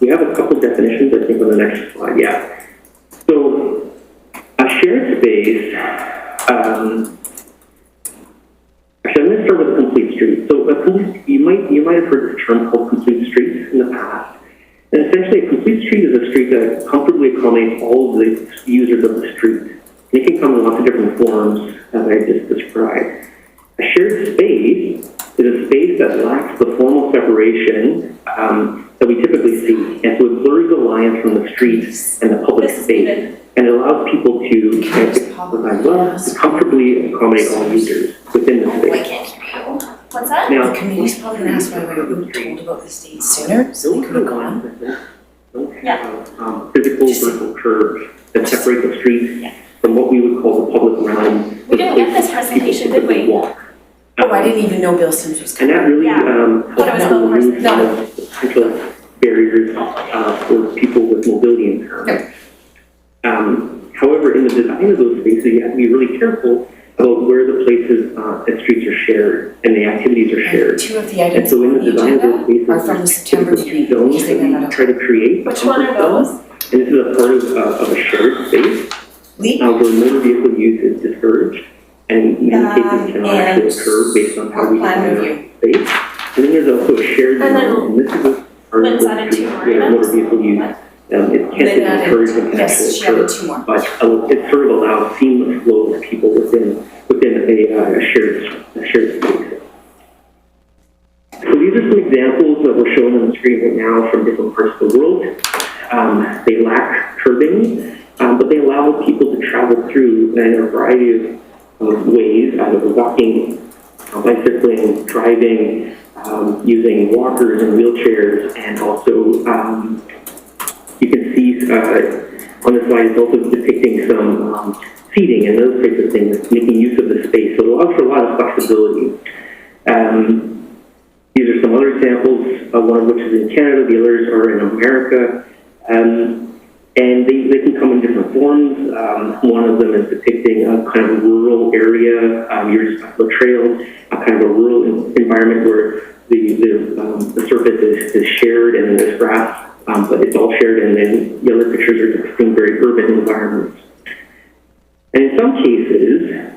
we have a couple definitions, I think, on the next slide. Yeah. So a shared space, actually, I'm going to start with a complete street. So you might have heard the term called complete streets in the past. And essentially, a complete street is a street that comfortably accommodates all of the users of the street. It can come in lots of different forms, as I just described. A shared space is a space that lacks the formal separation that we typically see. And so it blurs the lines from the street and the public space. And it allows people to comfortably accommodate all users within the space. I can't hear you. What's that? Now, The committee's probably gonna ask why we were told about this date sooner, so we could have gone. Physical vertical curves that separate the street from what we would call the public realm. We didn't get this presentation, did we? Walk. Oh, I didn't even know Bill Sims was And coming. that really Thought it was helps Bill remove Parsons. some of the potential barriers for people with mobility impairment. However, in the design of those spaces, you have to be really careful about where the places and streets are shared and the activities are shared. Two of the And items so in on the the design of those agenda spaces, are from the September there's meeting. zones Just that thinking we that try to create. Which one are those? And this is a part of a shared space Lee? where motor vehicle use is discouraged, and many cases cannot actually occur based on how we plan design our space. And then there's also a shared And then zone, and this is a part of Lynn's added the two more street where motor items. vehicle use it can't be Lynn added- encouraged and can yes, actually she added occur. two more. But it sort of allows seamless flow of people within a shared space. So these are some examples that we're showing on the screen right now from different parts of the world. They lack curbing, but they allow people to travel through in a variety of ways, either walking, bicycling, driving, using walkers and wheelchairs, and also you can see on the slide it's also depicting some seating and those types of things, making use of the space. So it allows for a lot of flexibility. These are some other examples, one of which is in Canada, the others are in America. And they can come in different forms. One of them is depicting a kind of a rural area. You're just talking about trails, a kind of a rural environment where the surface is shared and there's grass, but it's all shared. And then the other pictures are depicting very urban environments. And in some cases,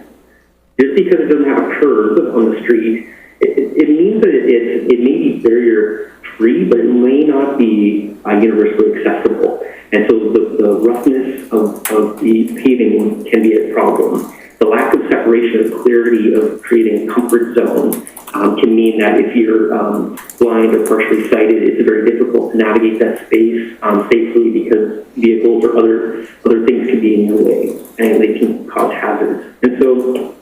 just because it doesn't have a curve on the street, it means that it may be barrier-free, but it may not be universally accessible. And so the roughness of the paving can be a problem. The lack of separation of clarity of creating a comfort zone can mean that if you're blind or partially sighted, it's very difficult to navigate that space safely because vehicles or other things can be in your way and they can cause hazards. And so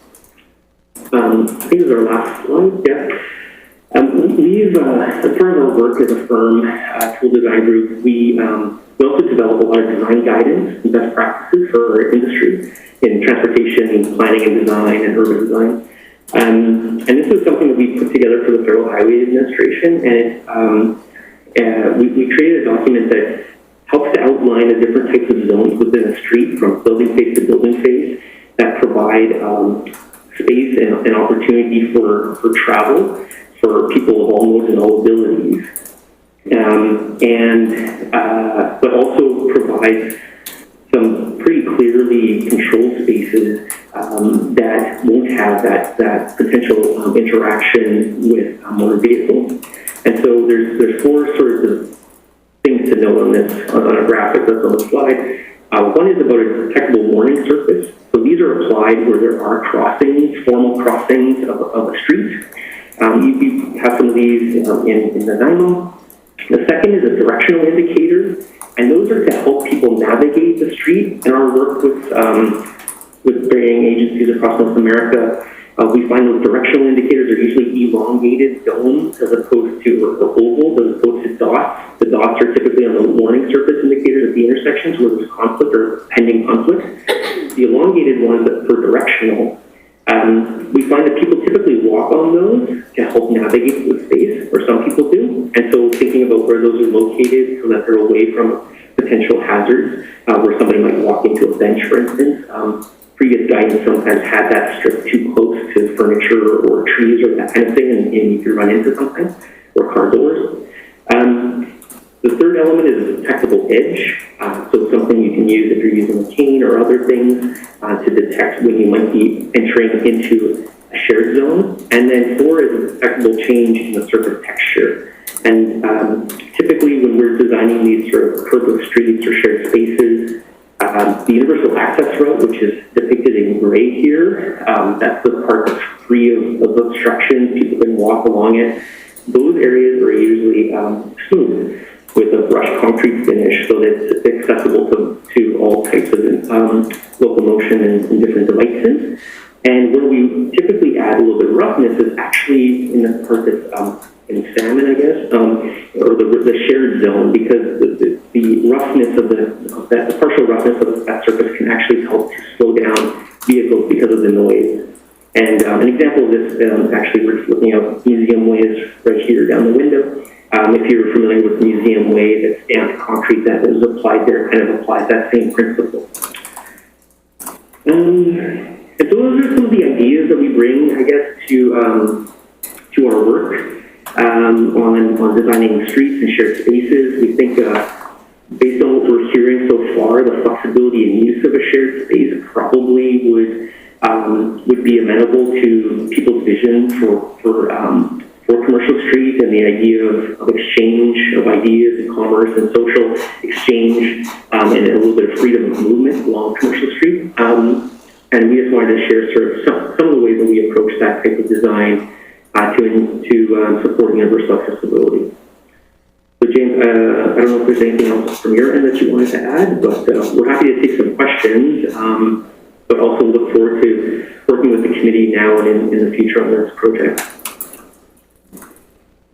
I think this is our last slide. Yeah. We've, as part of our work as a firm, tool design group, we also develop a lot of design guidance and best practices for our industry in transportation, planning and design, and urban design. And this is something that we put together for the Federal Highway Administration, and we created a document that helps to outline the different types of zones within a street, from building face to building face, that provide space and opportunity for travel for people of all modes and all abilities. But also provides some pretty clearly controlled spaces that won't have that potential interaction with motor vehicles. And so there's four sorts of things to note on a graphic that's on the slide. One is about a detectable warning surface. So these are applied where there are crossings, formal crossings of a street. You have some of these in Nanaimo. The second is a directional indicator, and those are to help people navigate the street. In our work with varying agencies across North America, we find those directional indicators are usually elongated domes as opposed to the ovals, as opposed to dots. The dots are typically on the warning surface indicators at the intersections where there's conflict or pending conflict. The elongated ones for directional, we find that people typically walk on those to help navigate the space, or some people do. And so thinking about where those are located so that they're away from potential hazards, where somebody might walk into a bench, for instance. Previous guidance sometimes had that strip too close to furniture or trees or that kind of thing, and you could run into something, or car doors. The third element is a detectable edge. So something you can use if you're using a cane or other things to detect when you might be entering into a shared zone. And then 4 is a detectable change in the surface texture. And typically when we're designing these sort of curved streets or shared spaces, the universal access route, which is depicted in gray here, that's the part that's free of obstructions, people can walk along it. Those areas are usually smooth with a brushed concrete finish so that it's accessible to all types of locomotion and different devices. And where we typically add a little bit of roughness is actually in the part that's in salmon, I guess, or the shared zone, because the roughness of the partial roughness of that surface can actually help to slow down vehicles because of the noise. And an example of this, actually, we're looking at museum ways right here down the window. If you're familiar with museum way, that stamped concrete that was applied there kind of applies that same principle. And so those are some of the ideas that we bring, I guess, to our work on designing streets and shared spaces. We think, based on what we're hearing so far, the flexibility and use of a shared space probably would be amenable to people's vision for commercial street and the idea of exchange of ideas and commerce and social exchange and a little bit of freedom of movement along commercial street. And we just wanted to share sort of some of the ways that we approach that type of design to support universal accessibility. So James, I don't know if there's anything else from your end that you wanted to add, but we're happy to take some questions, but also look forward to working with the committee now and in the future on this project.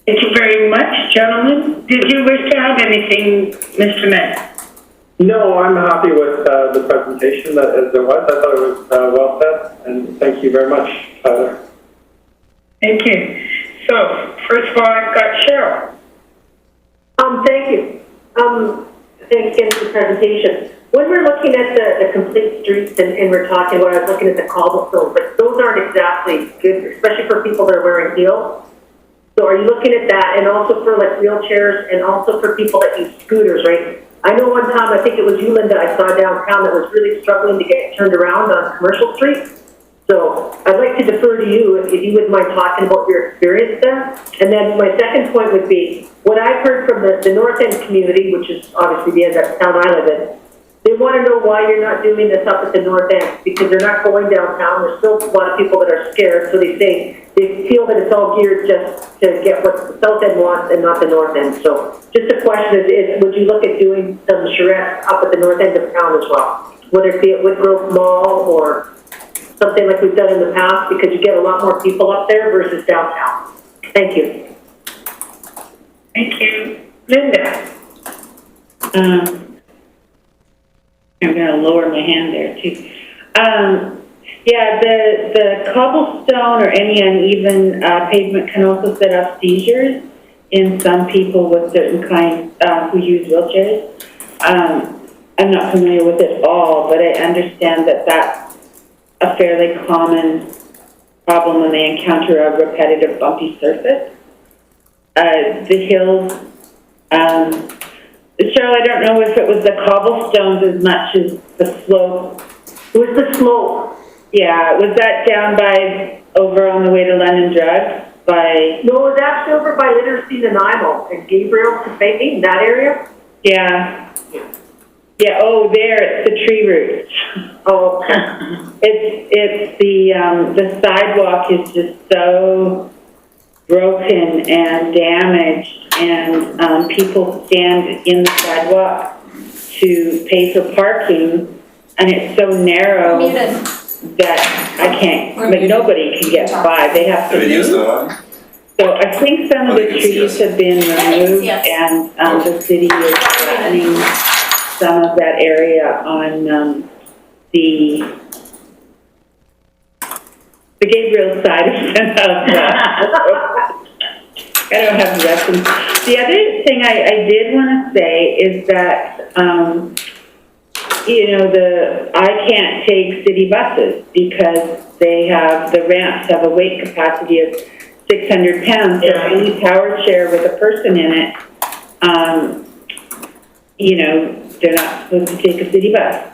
Thank you very much, gentlemen. Did you wish to add anything, Mr. Mann? No, I'm happy with the presentation as it was. I thought it was well said, and thank you very much, Tyler. Thank you. So, first of all, I've got Cheryl. Thank you. Thanks again for the presentation. When we're looking at the complete streets and we're talking about, I was looking at the cobblestones, but those aren't exactly good, especially for people that are wearing heels. So are you looking at that, and also for like wheelchairs, and also for people that use scooters, right? I know one time, I think it was you, Linda, I saw downtown that was really struggling to get turned around on Commercial Street. So I'd like to defer to you if you wouldn't mind talking about your experience there. And then my second point would be, what I've heard from the North End community, which is obviously the end of town I live in, they want to know why you're not doing this up at the North End, because they're not going downtown. There's still a lot of people that are scared, so they feel that it's all geared just to get what the South End wants and not the North End. So just a question is would you look at doing some charrettes up at the North End of town as well? Whether it be at Woodgrove Mall or something like we've done in the past, because you get a lot more people up there versus downtown. Thank you. Thank you. Linda. I'm going to lower my hand there too. Yeah, the cobblestone or any uneven pavement can also set up seizures in some people with certain kinds who use wheelchairs. I'm not familiar with it all, but I understand that a fairly common problem when they encounter a repetitive bumpy surface. The hills, Cheryl, I don't know if it was the cobblestones as much as the slope. It was the slope. Yeah, was that down by, over on the way to London Drugs? By... No, it was actually over by Literacy and Nanaimo and Gabriel to Faking, that area. Yeah. Yeah, oh, there, it's the tree roots. Oh, It's the sidewalk is just so broken and damaged, and people stand in the sidewalk to pay for parking, and it's so narrow that I can't, like, nobody can get by. They have to move. So I think some of the trees have been removed, and the city is flattening some of that area on the Gabriel side of I don't have the rest. The other thing I did want to say is that, you know, I can't take city buses because the ramps have a weight capacity of 600 pounds. So any power chair with a person in it, you know, they're not supposed to take a city bus.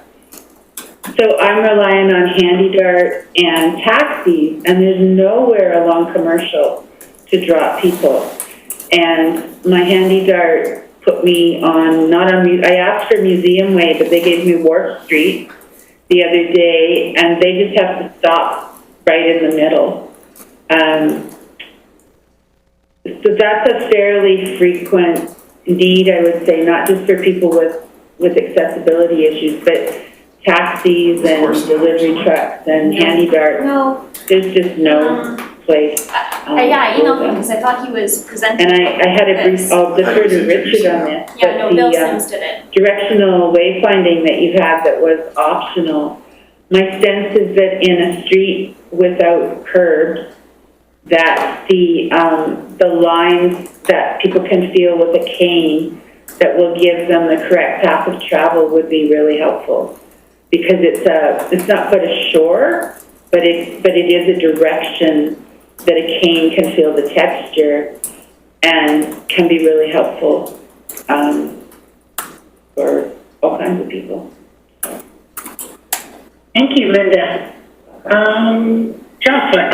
So I'm relying on Handy Dart and taxis, and there's nowhere along Commercial to drop people. And my Handy Dart put me on, I asked for Museum Way, but they gave me Wharf Street the other day, and they just have to stop right in the middle. So that's a fairly frequent need, I would say, not just for people with accessibility issues, but taxis and delivery trucks and Handy Dart. No. There's just no place. Yeah, I emailed him because I thought he was presenting. And I had a brief, I'll defer to Richard on this. Yeah, no, Bill Sims did it. Directional wayfinding that you had that was optional. My sense is that in a street without curbs, that the lines that people can feel with a cane that will give them the correct path of travel would be really helpful. Because it's not quite a shore, but it is a direction that a cane can feel the texture and can be really helpful for all kinds of people. Thank you, Linda. Jocelyn.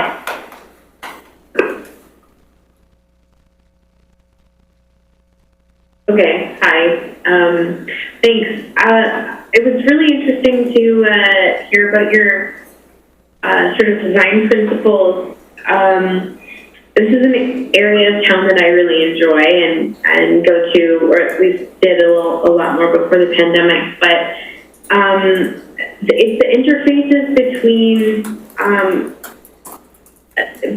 Okay, hi. Thanks. It was really interesting to hear about your sort of design principles. This is an area of town that I really enjoy and go to, or at least did a lot more before the pandemic. But it's the interfaces between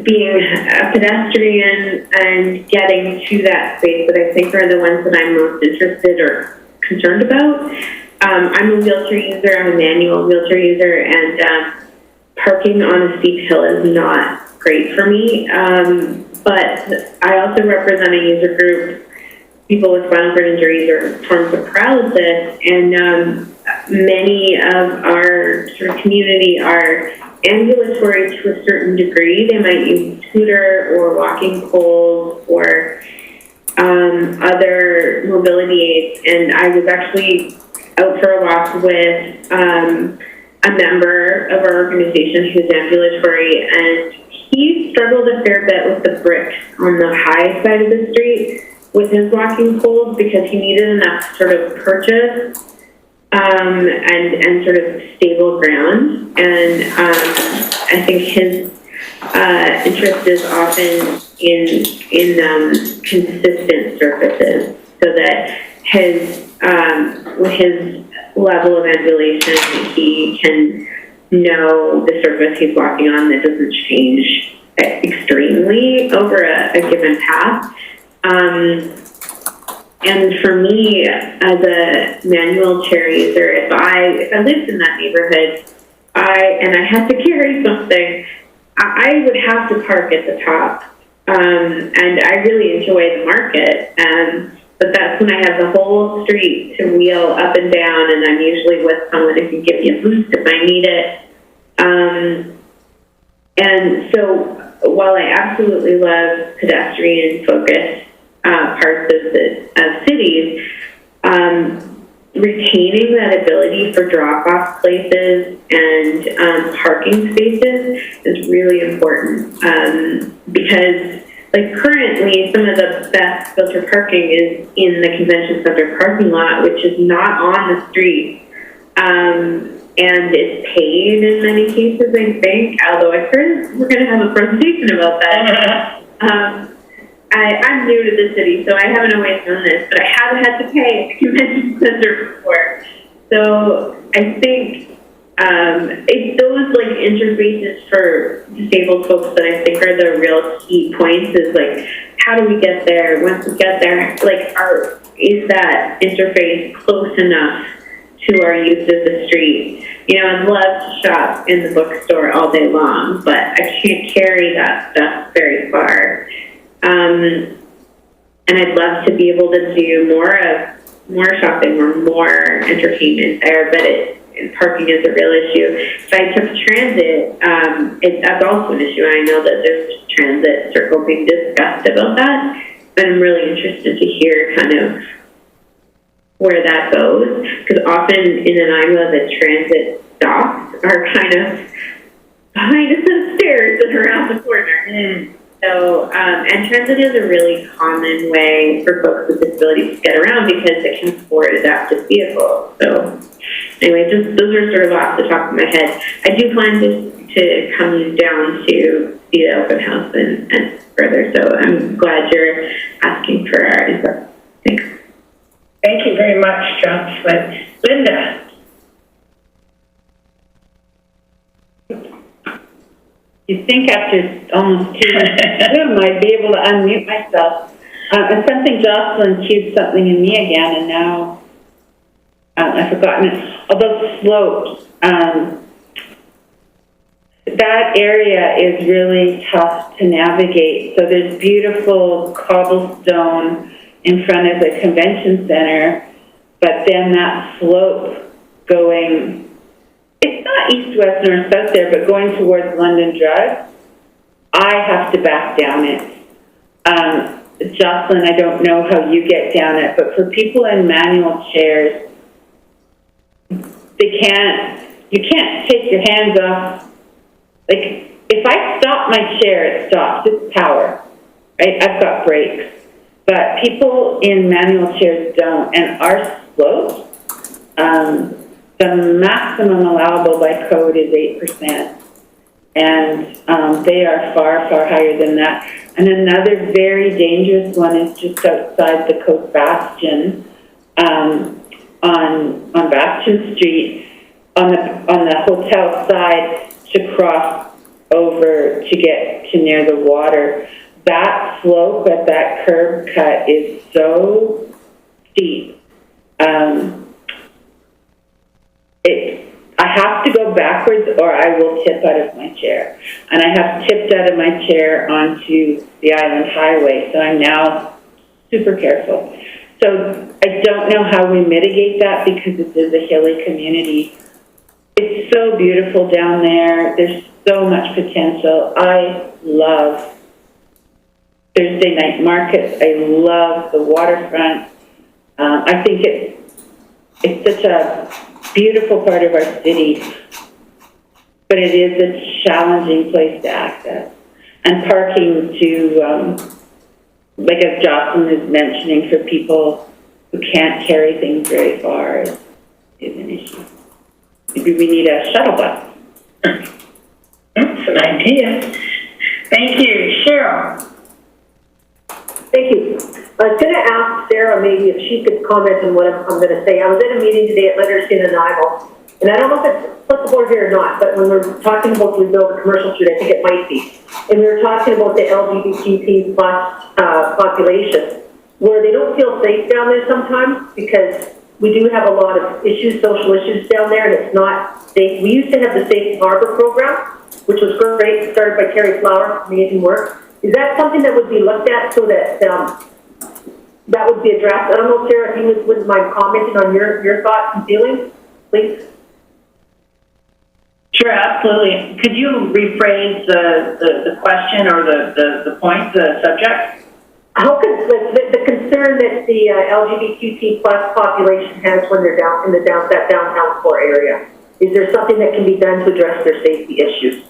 being a pedestrian and getting to that space that I think are the ones that I'm most interested or concerned about. I'm a wheelchair user, I'm a manual wheelchair user, and parking on a steep hill is not great for me. But I also represent a user group, people with spinal cord injuries or forms of paralysis, and many of our sort of community are ambulatory to a certain degree. They might use a scooter or walking poles or other mobility aids. And I was actually out for a walk with a member of our organization who's ambulatory, and he struggled a fair bit with the brick on the high side of the street with his walking poles because he needed enough sort of purchase and sort of stable ground. And I think his interest is often in consistent surfaces, so that with his level of ambulation, he can know the surface he's walking on that doesn't change extremely over a given path. And for me, as a manual chair user, if I lived in that neighborhood, and I had to carry something, I would have to park at the top. And I really enjoy the market, but that's when I have the whole street to wheel up and down, and I'm usually with someone who can give me a boost if I need it. And so while I absolutely love pedestrian-focused parts of cities, retaining that ability for drop-off places and parking spaces is really important, because like currently some of the best filter parking is in the convention center parking lot, which is not on the street. And it's paid in many cases, I think, although I heard we're going to have a presentation about that. I'm new to the city, so I haven't always done this, but I have had to pay at the convention center before. So I think it's those like interfaces for disabled folks that I think are the real key points, is like, how do we get there? Once we get there, like, is that interface close enough to our use of the street? You know, I'd love to shop in the bookstore all day long, but I can't carry that stuff very far. And I'd love to be able to do more shopping or more entertainment there, but parking is a real issue. If I took transit, that's also an issue. I know that there's transit circle being discussed about that, but I'm really interested to hear kind of where that goes, because often in Nanaimo, the transit stops are kind of behind a set of stairs and around the corner. So, and transit is a really common way for folks with disabilities to get around because they can afford adaptive vehicles. So, anyway, just those are sort of off the top of my head. I do plan to come down to see the open house and further. So I'm glad you're asking for our input. Thanks. Thank you very much, Jocelyn. Linda. You'd think after almost 2 months I'd be able to unmute myself. And something, Jocelyn cued something in me again, and now I've forgotten it. Although sloped, that area is really tough to navigate. So there's beautiful cobblestone in front of the convention center, but then that slope going, it's not east, west, north, south there, but going towards London Drive, I have to back down it. Jocelyn, I don't know how you get down it, but for people in manual chairs, you can't take your hands off. Like, if I stop my chair, it stops. It's power, right? I've got brakes. But people in manual chairs don't. And our slope, the maximum allowable by code is 8%. And they are far, far higher than that. And another very dangerous one is just outside the Coast Bastion, on Bastion Street, on the hotel side to cross over to get to near the water. That slope at that curb cut is so steep. I have to go backwards or I will tip out of my chair. And I have tipped out of my chair onto the Island Highway, so I'm now super careful. So I don't know how we mitigate that because it is a hilly community. It's so beautiful down there. There's so much potential. I love Thursday night markets. I love the waterfront. I think it's such a beautiful part of our city, but it is a challenging place to access. And parking to, like as Jocelyn is mentioning, for people who can't carry things very far is an issue. Maybe we need a shuttle bus. That's an idea. Thank you. Cheryl. Thank you. I was going to ask Sarah maybe if she could comment on what I'm going to say. I was at a meeting today at Literacy in Nanaimo, and I don't know if it's applicable here or not, but when we're talking about rebuild a commercial street, I think it might be. And we were talking about the LGBTQ plus population, where they don't feel safe down there sometimes because we do have a lot of issues, social issues down there, and it's not safe. We used to have the Safe Harbor program, which was great, started by Terry Flower, amazing work. Is that something that would be looked at so that that would be addressed? I don't know, Sarah, if you wouldn't mind commenting on your thoughts and feelings, please. Sure, absolutely. Could you rephrase the question or the point, the subject? How could, the concern that the LGBTQ plus population has when they're down in that downtown core area, is there something that can be done to address their safety issues?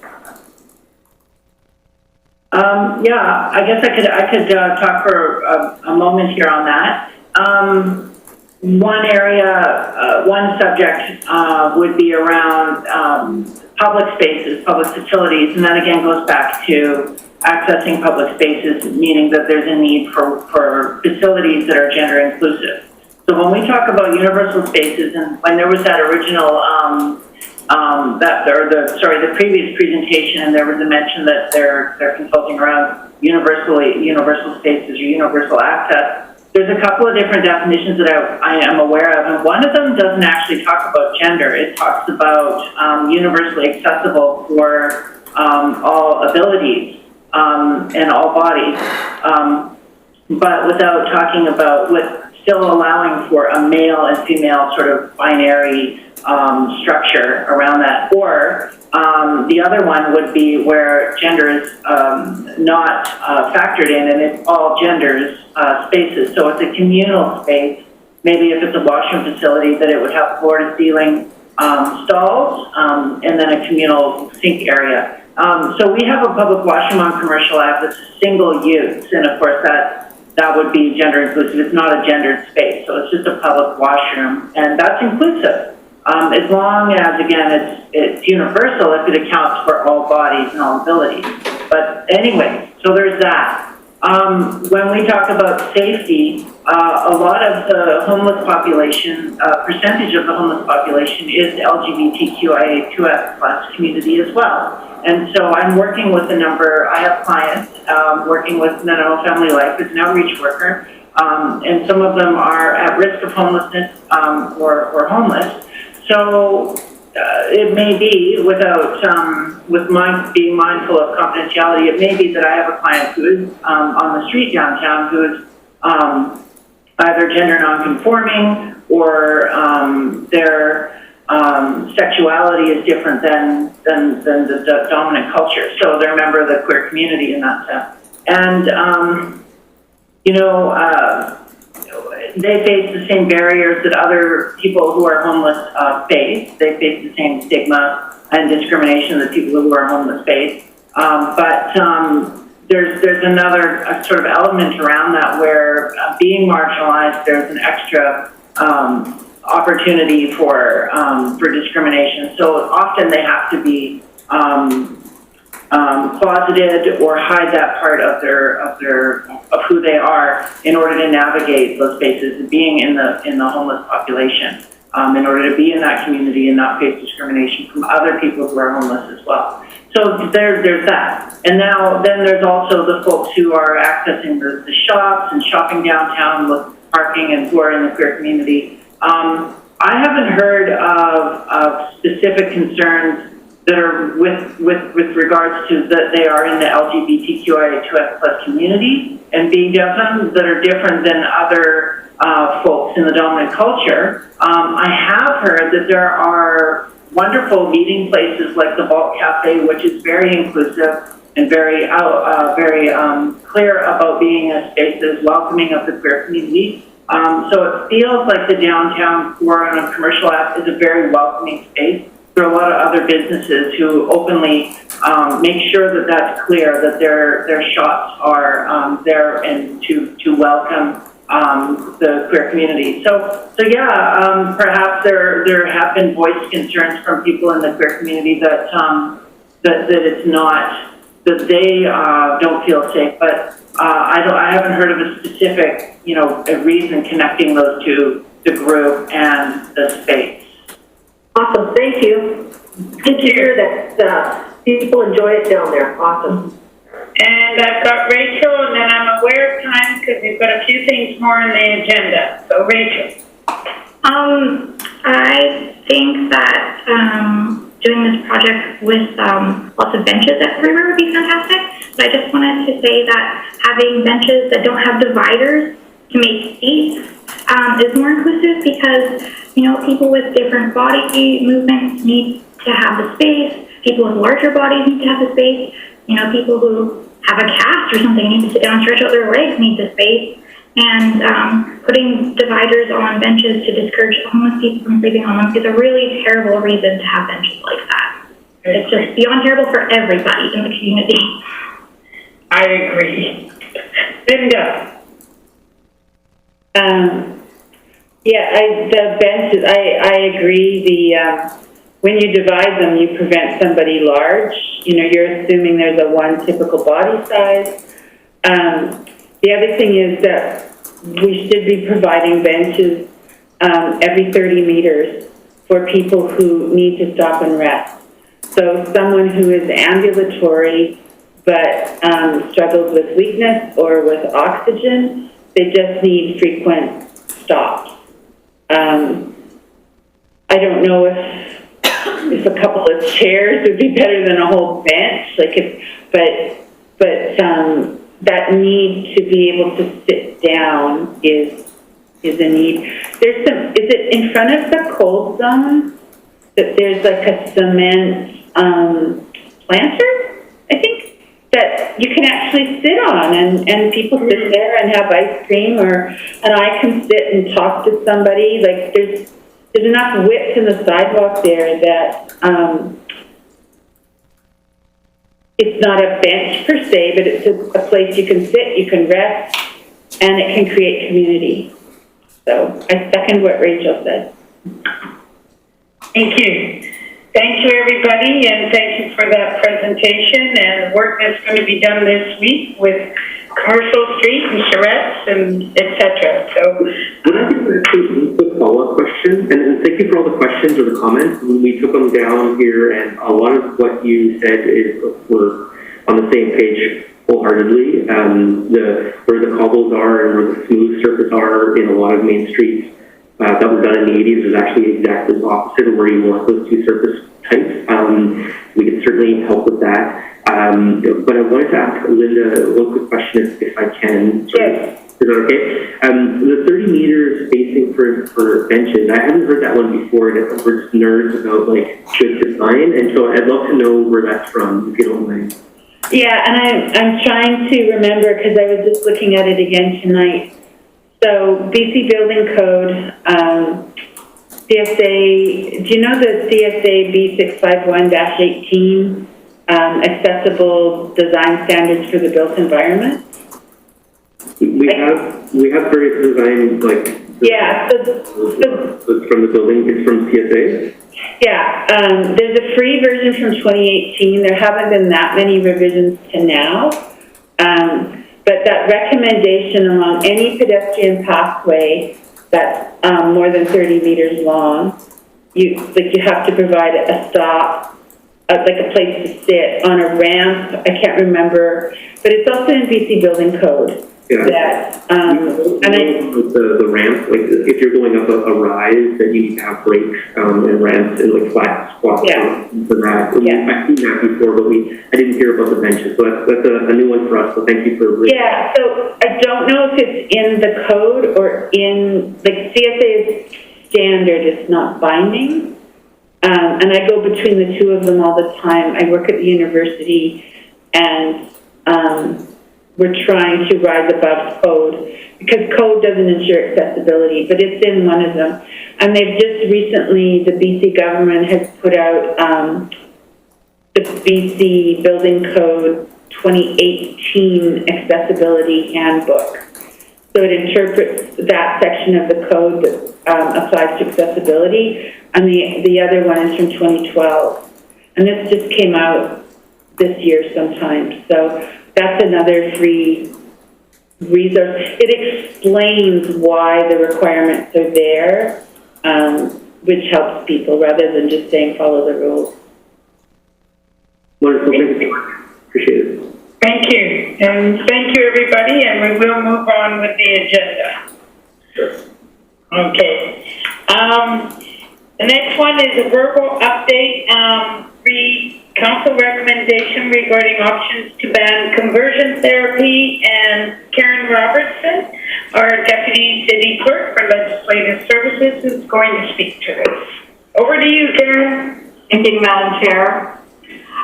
Yeah, I guess I could talk for a moment here on that. One area, one subject would be around public spaces, public facilities, and that again goes back to accessing public spaces, meaning that there's a need for facilities that are gender inclusive. So when we talk about universal spaces, and when there was that original, the previous presentation, and there was a mention that they're consulting around universal spaces or universal access. There's a couple of different definitions that I am aware of, and one of them doesn't actually talk about gender. It talks about universally accessible for all abilities and all bodies, but without talking about, still allowing for a male and female sort of binary structure around that. Or the other one would be where gender is not factored in, and it's all genders spaces. So it's a communal space. Maybe if it's a washroom facility, that it would have floor-to-ceiling stalls and then a communal sink area. So we have a public washroom on Commercial Ave that's single use, and of course that would be gender inclusive. It's not a gendered space, so it's just a public washroom, and that's inclusive. As long as, again, it's universal if it accounts for all bodies and all abilities. But anyway, so there's that. When we talk about safety, a lot of the homeless population, percentage of the homeless population is LGBTQIA2S plus community as well. And so I'm working with a number, I have clients working with Nanaimo Family Life as an outreach worker, and some of them are at risk of homelessness or homeless. So it may be, being mindful of confidentiality, it may be that I have a client who is on the street downtown who is either gender nonconforming or their sexuality is different than the dominant culture. So they're a member of the queer community in that sense. And, they face the same barriers that other people who are homeless face. They face the same stigma and discrimination that people who are homeless face. But there's another sort of element around that where being marginalized, there's an extra opportunity for discrimination. So often they have to be closeted or hide that part of who they are in order to navigate those spaces, being in the homeless population, in order to be in that community and not face discrimination from other people who are homeless as well. So there's that. And then there's also the folks who are accessing the shops and shopping downtown with parking and who are in the queer community. I haven't heard of specific concerns that are with regards to that they are in the LGBTQIA2S plus community and being different, that are different than other folks in the dominant culture. I have heard that there are wonderful meeting places like the Vault Cafe, which is very inclusive and very clear about being a space that is welcoming of the queer community. So it feels like the downtown core on Commercial Ave is a very welcoming space. There are a lot of other businesses who openly make sure that that's clear, that their shops are there and to welcome the queer community. So yeah, perhaps there have been voiced concerns from people in the queer community that it's not, that they don't feel safe, but I haven't heard of a specific, a reason connecting those two, the group and the space. Awesome, thank you. Good to hear that people enjoy it down there. Awesome. And I've got Rachel, and then I'm aware of time because we've got a few things more on the agenda. So Rachel. I think that doing this project with lots of benches at the river would be fantastic. But I just wanted to say that having benches that don't have dividers to make seats is more inclusive because, people with different body movements need to have the space. People with larger bodies need to have the space. You know, people who have a cast or something need to sit down and stretch out their legs need the space. And putting dividers on benches to discourage homeless people from sleeping on them is a really terrible reason to have benches like that. It's just beyond terrible for everybody in the community. I agree. Linda? The benches, I agree. When you divide them, you prevent somebody large. You know, you're assuming there's a one typical body size. The other thing is that we should be providing benches every 30 meters for people who need to stop and rest. So someone who is ambulatory but struggles with weakness or with oxygen, they just need frequent stops. I don't know if a couple of chairs would be better than a whole bench, but that need to be able to sit down is a need. There's some, is it in front of the cold zone that there's like a cement planter, I think, that you can actually sit on and people sit there and have ice cream and I can sit and talk to somebody. Like there's enough width in the sidewalk there that it's not a bench per se, but it's a place you can sit, you can rest, and it can create community. So I second what Rachel said. Thank you. Thank you, everybody, and thank you for that presentation and the work that's going to be done this week with Commercial Street and Charrettes and et cetera. So, would I give a quick follow-up question? And thank you for all the questions or the comments. We took them down here, and a lot of what you said is we're on the same page wholeheartedly. Where the cobbles are and where the smooth surface are in a lot of main streets that were done in the 80s is actually exactly the opposite of where you want those two surface types. We can certainly help with that. But I wanted to ask Linda one quick question if I can. Yes. Is that okay? The 30 meters spacing for benches, I haven't heard that one before, and we're just nerds about like good design, and so I'd love to know where that's from, if you don't mind. Yeah, and I'm trying to remember because I was just looking at it again tonight. So BC Building Code, CSA, do you know the CSA B651-18 accessible design standards for the built environment? We have various design like. Yeah, it's from the building. It's from CSA. Yeah, there's a free version from 2018. There haven't been that many revisions to now. But that recommendation along any pedestrian pathway that's more than 30 meters long, you have to provide a stop, like a place to sit on a ramp. I can't remember, but it's also in BC Building Code. Yeah. That, the ramp, like if you're going up a rise, then you need to have brakes and ramps and like flat spots for that. Yeah. I've seen that before, but I didn't hear about the benches, so that's a new one for us. So thank you for. Yeah. So I don't know if it's in the code or in like CSA's standard. It's not binding, and I go between the two of them all the time. I work at the university, and we're trying to rise above code because code doesn't ensure accessibility, but it's in one of them. And they've just recently, the BC government has put out the BC Building Code 2018 Accessibility Handbook. So it interprets that section of the code that applies to accessibility, and the other one is from 2012. And this just came out this year sometime. So that's another free resource. It explains why the requirements are there, which helps people rather than just saying follow the rules. Wonderful, thank you. Appreciate it. thank you. And thank you, everybody, and we will move on with the agenda. Sure. Okay. The next one is a verbal update, council recommendation regarding options to ban conversion therapy, and Karen Robertson, our Deputy City Clerk for Legislative Services, is going to speak to this. Over to you, Karen. Thank you, Madam Chair.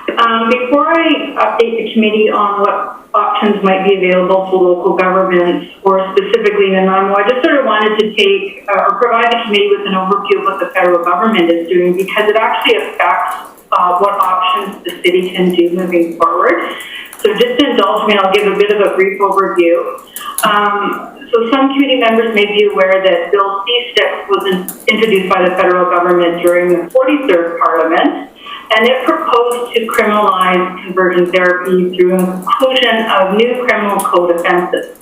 Before I update the committee on what options might be available to local governments, or specifically Nanaimo, I just sort of wanted to take or provide the committee with an overview of what the federal government is doing, because it actually affects what options the city can do moving forward. So just to indulge me, I'll give a bit of a brief overview. So some committee members may be aware that Bill C-6 was introduced by the federal government during the 43rd Parliament, and it proposed to criminalize conversion therapy through inclusion of new criminal code offenses.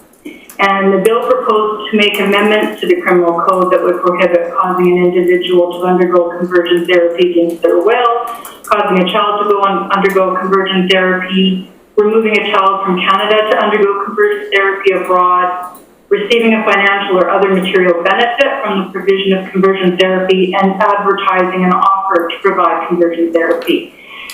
And the bill proposed to make amendments to the criminal code that would prohibit causing an individual to undergo conversion therapy against their will, causing a child to undergo conversion therapy, removing a child from Canada to undergo conversion therapy abroad, receiving a financial or other material benefit from the provision of conversion therapy, and advertising an offer to provide conversion therapy.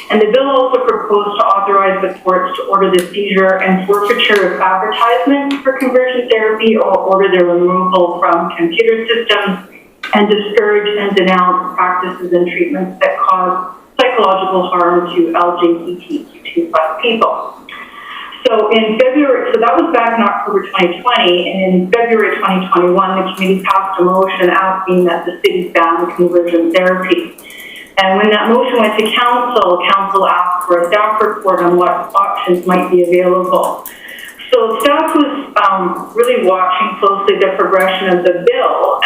And the bill also proposed to authorize the courts to order the seizure and forfeiture of advertisements for conversion therapy, or order their removal from computer systems, and discourage and denounce practices and treatments that cause psychological harm to LGBTQ+ people. So in February, so that was back in October 2020, and in February 2021, the committee passed a motion asking that the city ban conversion therapy. And when that motion went to council, council asked for a staff report on what options might be available. So staff was really watching closely the progression of the bill,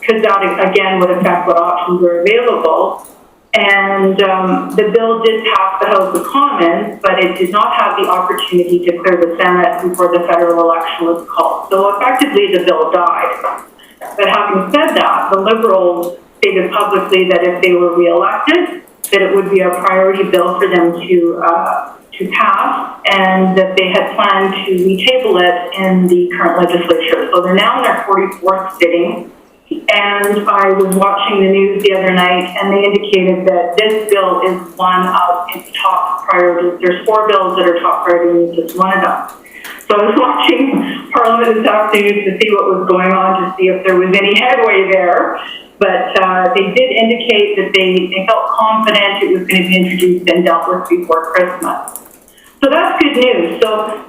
because that again would affect what options were available. And the bill did pass the House of Commons, but it did not have the opportunity to clear the Senate before the federal election was called. So effectively, the bill died. But having said that, the Liberals stated publicly that if they were re-elected, that it would be a priority bill for them to pass, and that they had planned to retable it in the current legislature. So they're now in their 44th sitting. And I was watching the news the other night, and they indicated that this bill is one of its top priorities. There's 4 bills that are top priority, and it's just one of them. So I was watching Parliament this afternoon to see what was going on, to see if there was any headway there. But they did indicate that they felt confident it was going to be introduced and dealt with before Christmas. So that's good news. So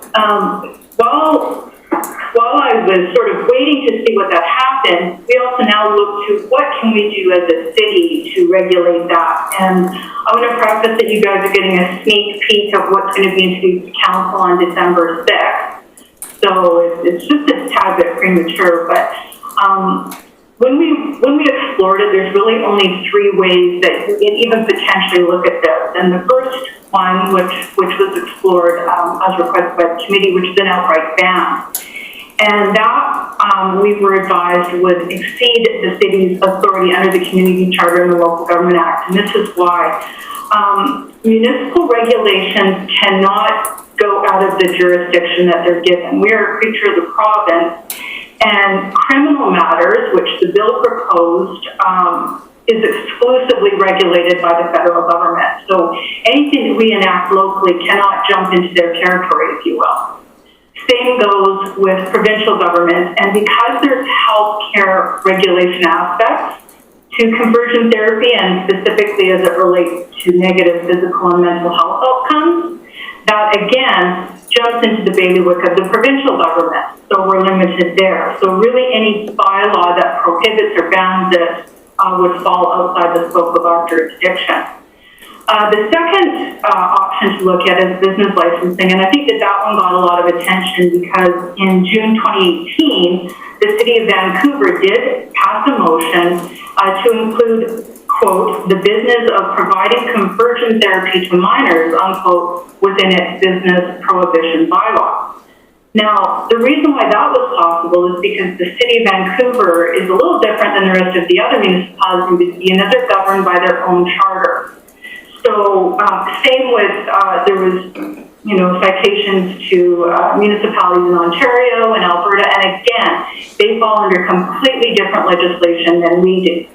while I was sort of waiting to see what that happened, we also now look to what can we do as a city to regulate that. And I want to preface that you guys are getting a sneak peek of what's going to be introduced to council on December 6th. So it's just a tad bit premature, but when we explored it, there's really only 3 ways that you can even potentially look at this. And the first one, which was explored as requested by the committee, which is an outright ban. And that, we were advised, would exceed the city's authority under the Community Charter and the Local Government Act. And this is why. Municipal regulations cannot go out of the jurisdiction that they're given. We are a creature of the province, and criminal matters, which the bill proposed, is exclusively regulated by the federal government. So anything that we enact locally cannot jump into their territory, if you will. Same goes with provincial government, and because there's healthcare regulation aspects to conversion therapy, and specifically as it relates to negative physical and mental health outcomes, that again jumps into the bailiwick of the provincial government. So we're limited there. So really any bylaw that prohibits or bans it would fall outside the scope of our jurisdiction. The second option to look at is business licensing, and I think that one got a lot of attention because in June 2018, the City of Vancouver did pass a motion to include, quote, the business of providing conversion therapy to minors, unquote, within its business prohibition bylaw. Now, the reason why that was possible is because the City of Vancouver is a little different than the rest of the other municipalities in that they're governed by their own charter. So same with, there was, citations to municipalities in Ontario and Alberta, and again, they fall under completely different legislation than we do.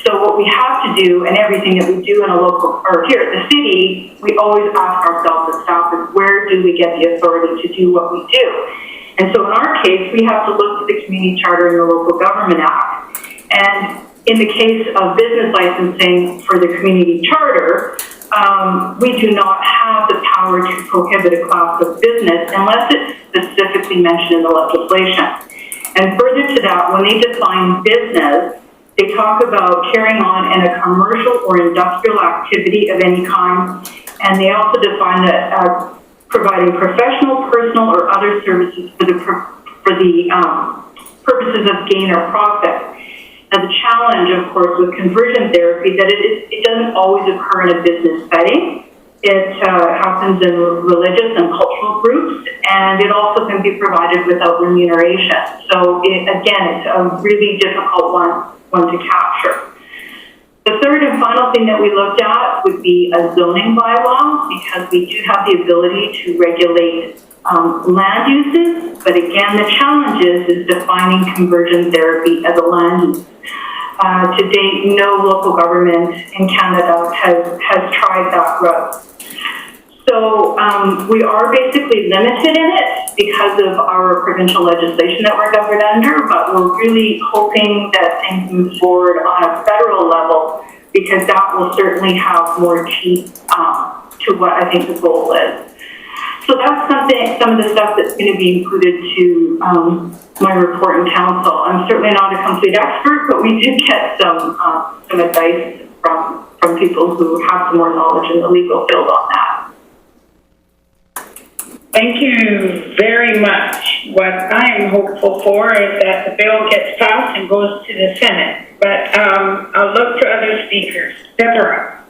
So what we have to do, and everything that we do in a local, or here at the city, we always ask ourselves as staff is where do we get the authority to do what we do? And so in our case, we have to look to the Community Charter and the Local Government Act. And in the case of business licensing for the community charter, we do not have the power to prohibit a class of business unless it's specifically mentioned in the legislation. And further to that, when they define business, they talk about carrying on in a commercial or industrial activity of any kind, and they also define that as providing professional, personal, or other services for the purposes of gain or profit. Now, the challenge, of course, with conversion therapy that it doesn't always occur in a business setting. It happens in religious and cultural groups, and it also can be provided without remuneration. So, again, it's a really difficult one to capture. The third and final thing that we looked at would be a zoning bylaw, because we do have the ability to regulate land uses, but again, the challenge is defining conversion therapy as a land use. To date, no local government in Canada has tried that route. So we are basically limited in it because of our provincial legislation that we're governed under, but we're really hoping that things move forward on a federal level, because that will certainly have more teeth to what I think the goal is. So that's some of the stuff that's going to be included to my report in council. I'm certainly not a complete expert, but we did get some advice from people who have some more knowledge in the legal field on that. Thank you very much. What I'm hopeful for is that the bill gets passed and goes to the Senate. But I'll look to other speakers. Deborah.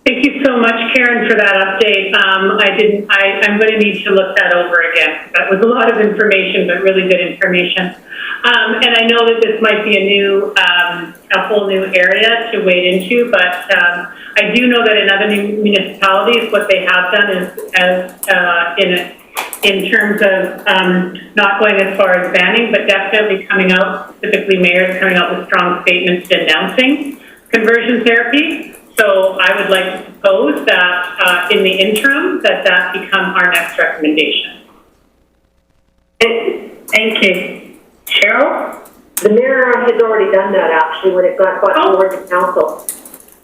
Thank you so much, Karen, for that update. I'm going to need to look that over again. That was a lot of information, but really good information. And I know that this might be a whole new area to wade into, but I do know that in other municipalities, what they have done is, in terms of not going as far as banning, but definitely coming out, specifically mayors coming out with strong statements denouncing conversion therapy. So I would like to propose that in the interim, that become our next recommendation. Thank you. Cheryl? The mayor has already done that, actually, when it got forward to council.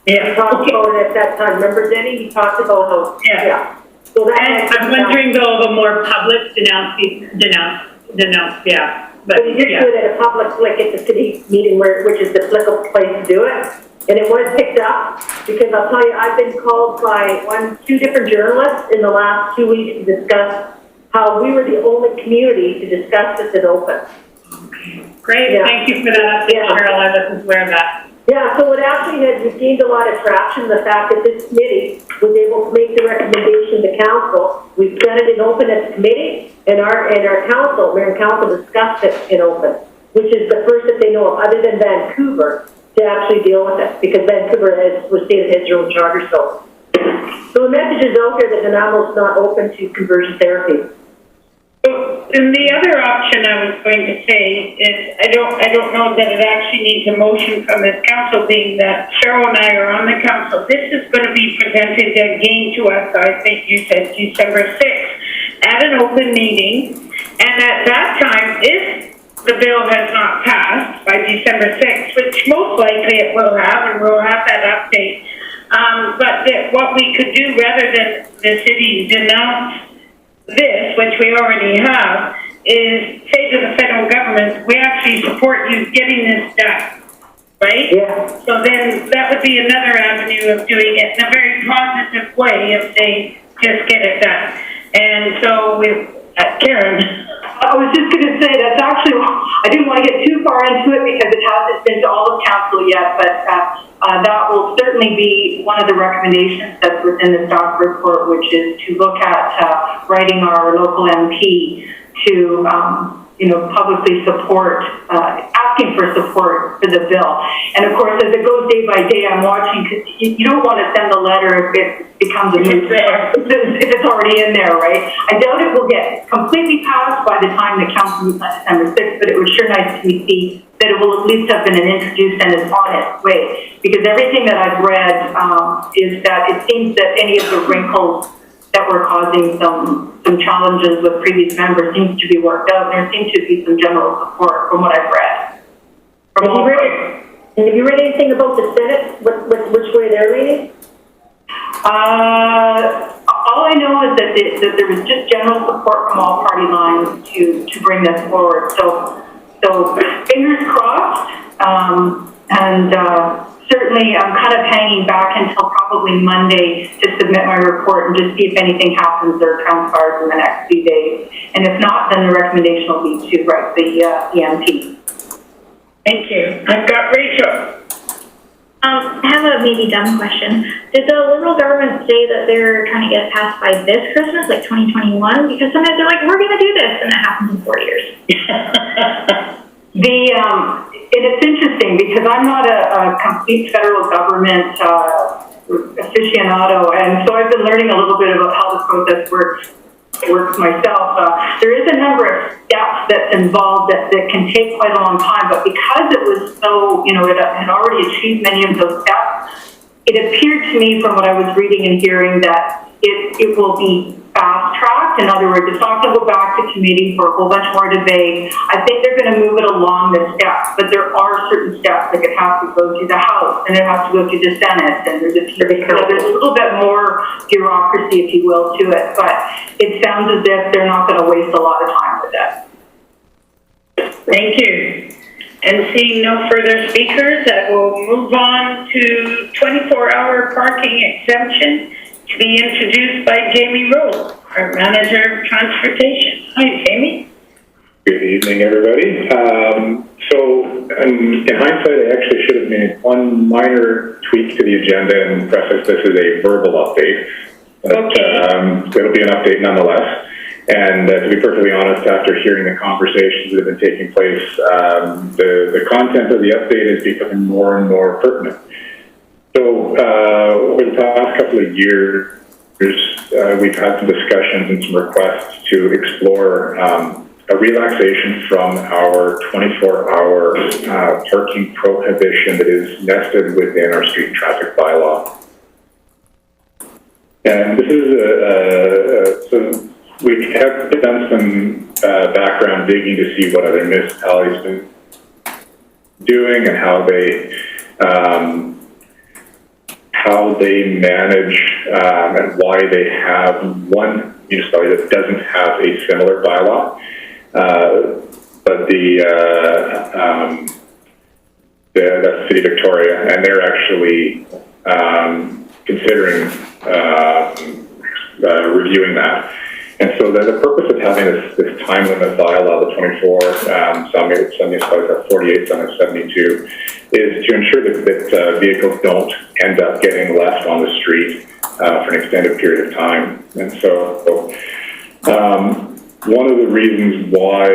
Yeah. He talked about it at that time. Remember, Denny? He talked about how, yeah. So And I'm wondering, though, of a more public denounce, yeah. But you did do it at a public, like at the city meeting, which is the applicable place to do it. And it was picked up, because I'll tell you, I've been called by two different journalists in the last 2 weeks to discuss how we were the only community to discuss this in open. Great, yeah. Thank you for that, Cheryl. I wasn't aware of that. Yeah, so it actually has gained a lot of traction, the fact that this committee was able to make the recommendation to council. We've done it in open at the committee, and our council, mayor and council discussed it in open, which is the first that they know of, other than Vancouver, to actually deal with it, because Vancouver was stated has their own charter. So the message is out there that Nanaimo is not open to conversion therapy. And the other option I was going to say is, I don't know that it actually needs a motion from this council, being that Cheryl and I are on the council. This is going to be presented again to us, I think you said December 6th, at an open meeting. And at that time, if the bill has not passed by December 6th, which most likely it will have, and we'll have that update. But what we could do, rather than the city denounce this, which we already have, is say to the federal government, we actually support you getting this done, right? Yeah. So then that would be another avenue of doing it in a very positive way if they just get it done. And so with Karen. I was just going to say, that's actually, I didn't want to get too far into it because it hasn't been to all of council yet, but that will certainly be one of the recommendations that's within the staff report, which is to look at writing our local MP to, publicly support, asking for support for the bill. And of course, as it goes day by day, I'm watching, because you don't want to send a letter if it becomes a moot if it's already in there, right? I doubt it will get completely passed by the time the council meets on December 6th, but it was sure nice to see that it will at least have been introduced and is on its way. Because everything that I've read is that it seems that any of the wrinkles that were causing some challenges with previous members seems to be worked out. There seems to be some general support from what I've read. And have you read anything about the Senate, which way they're leaning? All I know is that there was just general support from all party lines to bring this forward. So fingers crossed, and certainly I'm kind of hanging back until probably Monday to submit my report and just see if anything happens or transpires in the next few days. And if not, then the recommendation will be to write the MP. Thank you. I've got Rachel. I have a maybe dumb question. Did the Liberal government say that they're trying to get it passed by this Christmas, like 2021? Because sometimes they're like, we're going to do this, and it happens in 4 years. It's interesting because I'm not a complete federal government aficionado, and so I've been learning a little bit about how the process works myself. There is a number of steps that's involved that can take quite a long time, but because it was so, it had already achieved many of those steps, it appeared to me from what I was reading and hearing that it will be fast-tracked. In other words, it's not going to go back to committee for a whole bunch more debate. I think they're going to move it along the steps, but there are certain steps, like it has to go to the House, and it has to go to the Senate, and there's a little bit more bureaucracy, if you will, to it, but it sounds as if they're not going to waste a lot of time with it. Thank you. And seeing no further speakers, I will move on to 24-hour parking exemption to be introduced by Jamie Rose, our Manager of Transportation. Hi, Jamie. Good evening, everybody. So, in hindsight, I actually should have made one minor tweak to the agenda and preface this as a verbal update. But, it'll be an update nonetheless. And to be perfectly honest, after hearing the conversations that have been taking place, the content of the update is becoming more and more pertinent. So over the past couple of years, we've had some discussions and some requests to explore a relaxation from our 24-hour parking prohibition that is nested within our street traffic bylaw. And this is so we have done some background digging to see what other municipalities have been doing and how they manage and why they have one municipality that doesn't have a similar bylaw. But that's the City of Victoria, and they're actually considering reviewing that. And so the purpose of having this time limit bylaw, the 24, some municipalities have 48, some have 72, is to ensure that vehicles don't end up getting left on the street for an extended period of time. And so one of the reasons why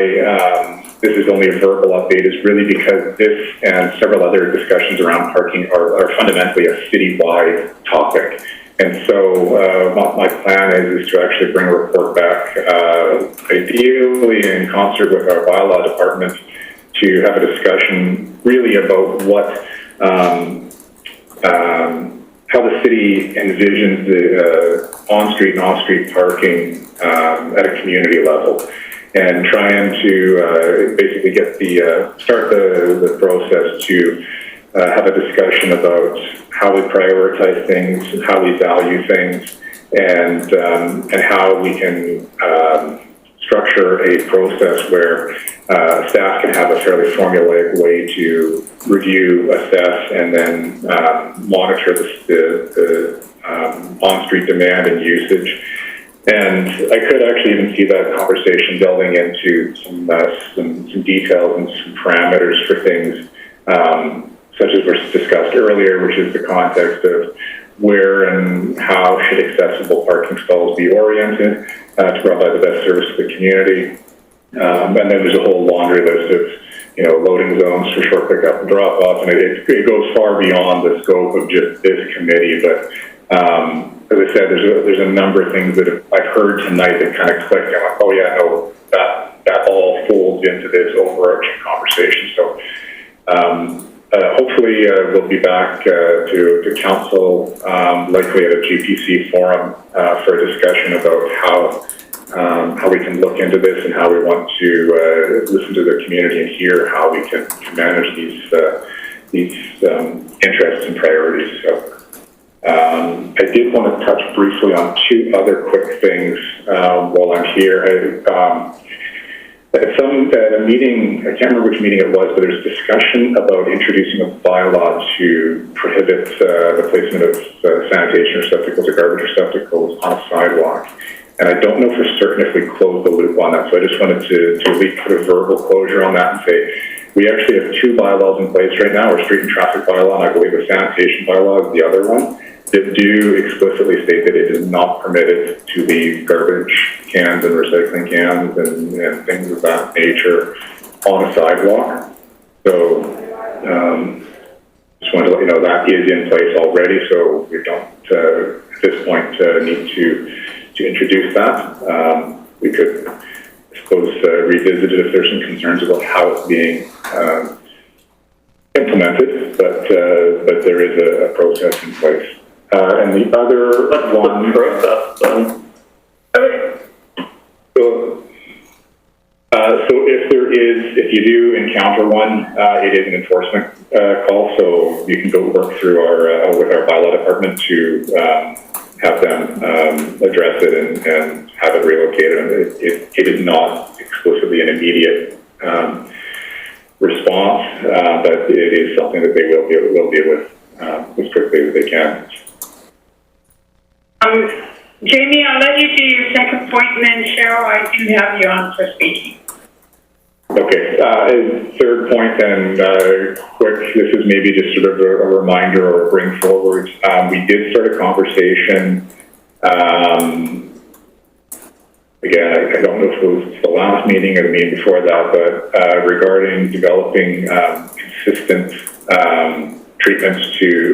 this is only a verbal update is really because this and several other discussions around parking are fundamentally a citywide topic. And so my plan is to actually bring a report back, ideally in concert with our bylaw department, to have a discussion really about what, how the city envisions the on-street and off-street parking at a community level, and trying to basically get start the process to have a discussion about how we prioritize things, how we value things, and how we can structure a process where staff can have a fairly formulaic way to review, assess, and then monitor the on-street demand and usage. And I could actually even see that conversation delving into some details and some parameters for things such as was discussed earlier, which is the context of where and how should accessible parking stalls be oriented to provide the best service to the community. And then there's a whole laundry list of, loading zones for short pickup and drop off, and it goes far beyond the scope of just this committee. But as I said, there's a number of things that I've heard tonight that kind of clicked. I'm like, oh yeah, no, that all folds into this overarching conversation. So hopefully we'll be back to council, likely at a GPC forum, for a discussion about how we can look into this and how we want to listen to the community and hear how we can manage these interests and priorities. So I did want to touch briefly on two other quick things while I'm here. At a meeting, I can't remember which meeting it was, but there's discussion about introducing a bylaw to prohibit the placement of sanitation receptacles or garbage receptacles on a sidewalk. And I don't know for certain if we closed the loop on that, so I just wanted to at least put a verbal closure on that and say, we actually have two bylaws in place right now, our street and traffic bylaw, and I believe the sanitation bylaw is the other one, that do explicitly state that it is not permitted to leave garbage cans and recycling cans and things of that nature on a sidewalk. So just wanted to let you know that is in place already, so we don't at this point need to introduce that. We could, I suppose, revisit it if there's some concerns about how it's being implemented, but there is a process in place. And the other one... Process, then. So if you do encounter one, it is an enforcement call, so you can go work through with our bylaw department to have them address it and have it relocated. And it is not explicitly an immediate response, but it is something that they will deal with as quickly as they can. Jamie, I'll let you do your second point, and then Cheryl, I do have you on for speaking. Okay, third point then, quick, this is maybe just sort of a reminder or a bring forward. We did start a conversation, again, I don't know if it was the last meeting or the meeting before that, but regarding developing consistent treatments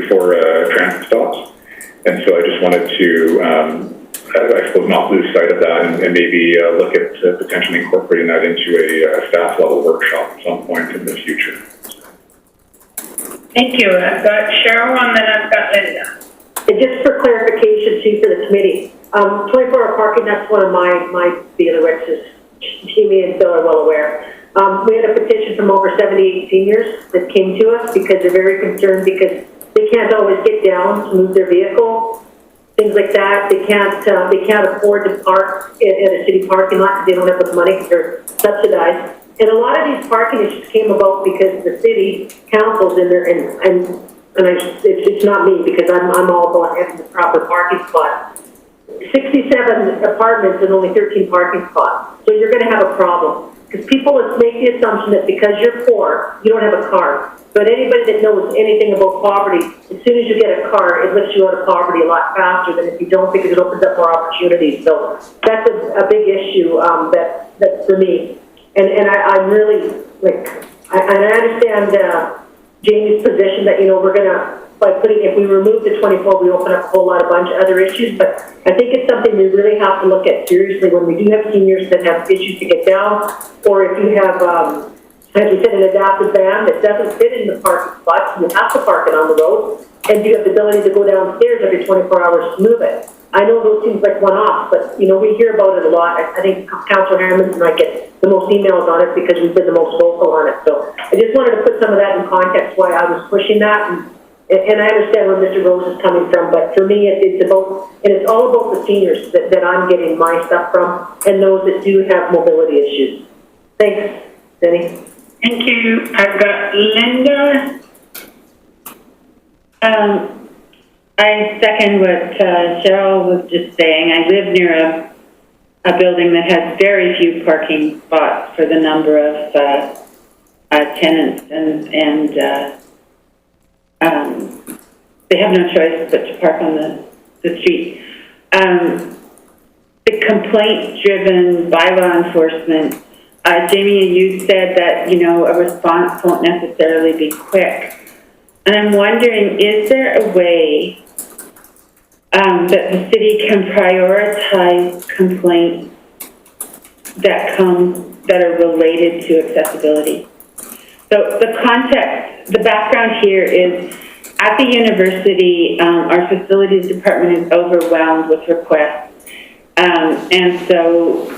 for transit stops. And so I just wanted to, I suppose, not lose sight of that and maybe look at potentially incorporating that into a staff level workshop at some point in the future. Thank you. I've got Cheryl and then I've got Linda. And just for clarification too for the committee, 24-hour parking, that's one of my bailiwicks, as Jamie and Phil are well aware. We had a petition from over 78 seniors that came to us because they're very concerned because they can't always get down to move their vehicle, things like that. They can't afford to park in a city parking lot because they don't have enough money because they're subsidized. And a lot of these parking issues came about because the city councils in there, it's not me because I'm all about having the proper parking spot. 67 apartments and only 13 parking spots. So you're going to have a problem because people make the assumption that because you're poor, you don't have a car. But anybody that knows anything about poverty, as soon as you get a car, it lifts you out of poverty a lot faster than if you don't, because it opens up more opportunities. So that's a big issue that's for me. And I'm really, I understand Jamie's position that, we're going to, if we remove the 24, we open up a whole bunch of other issues. But I think it's something we really have to look at seriously when we do have seniors that have issues to get down, or if you have... as we said, an adaptive van that doesn't fit in the parking spots, you have to park it on the road, and you have the ability to go downstairs every 24 hours to move it. I know those seem like one-offs, but, we hear about it a lot. I think Councillor Hammonds and I get the most emails on it because we've been the most vocal on it. So I just wanted to put some of that in context why I was pushing that, and I understand where Mr. Rose is coming from, but for me, it's all about the seniors that I'm getting my stuff from, and those that do have mobility issues. Thanks, Denny. Thank you. I've got Linda. I second what Cheryl was just saying. I live near a building that has very few parking spots for the number of tenants, and they have no choice but to park on the street. The complaint-driven bylaw enforcement. Jamie, you said that, a response won't necessarily be quick. And I'm wondering, is there a way that the city can prioritize complaints that are related to accessibility? So the background here is, at the university, our facilities department is overwhelmed with requests. And so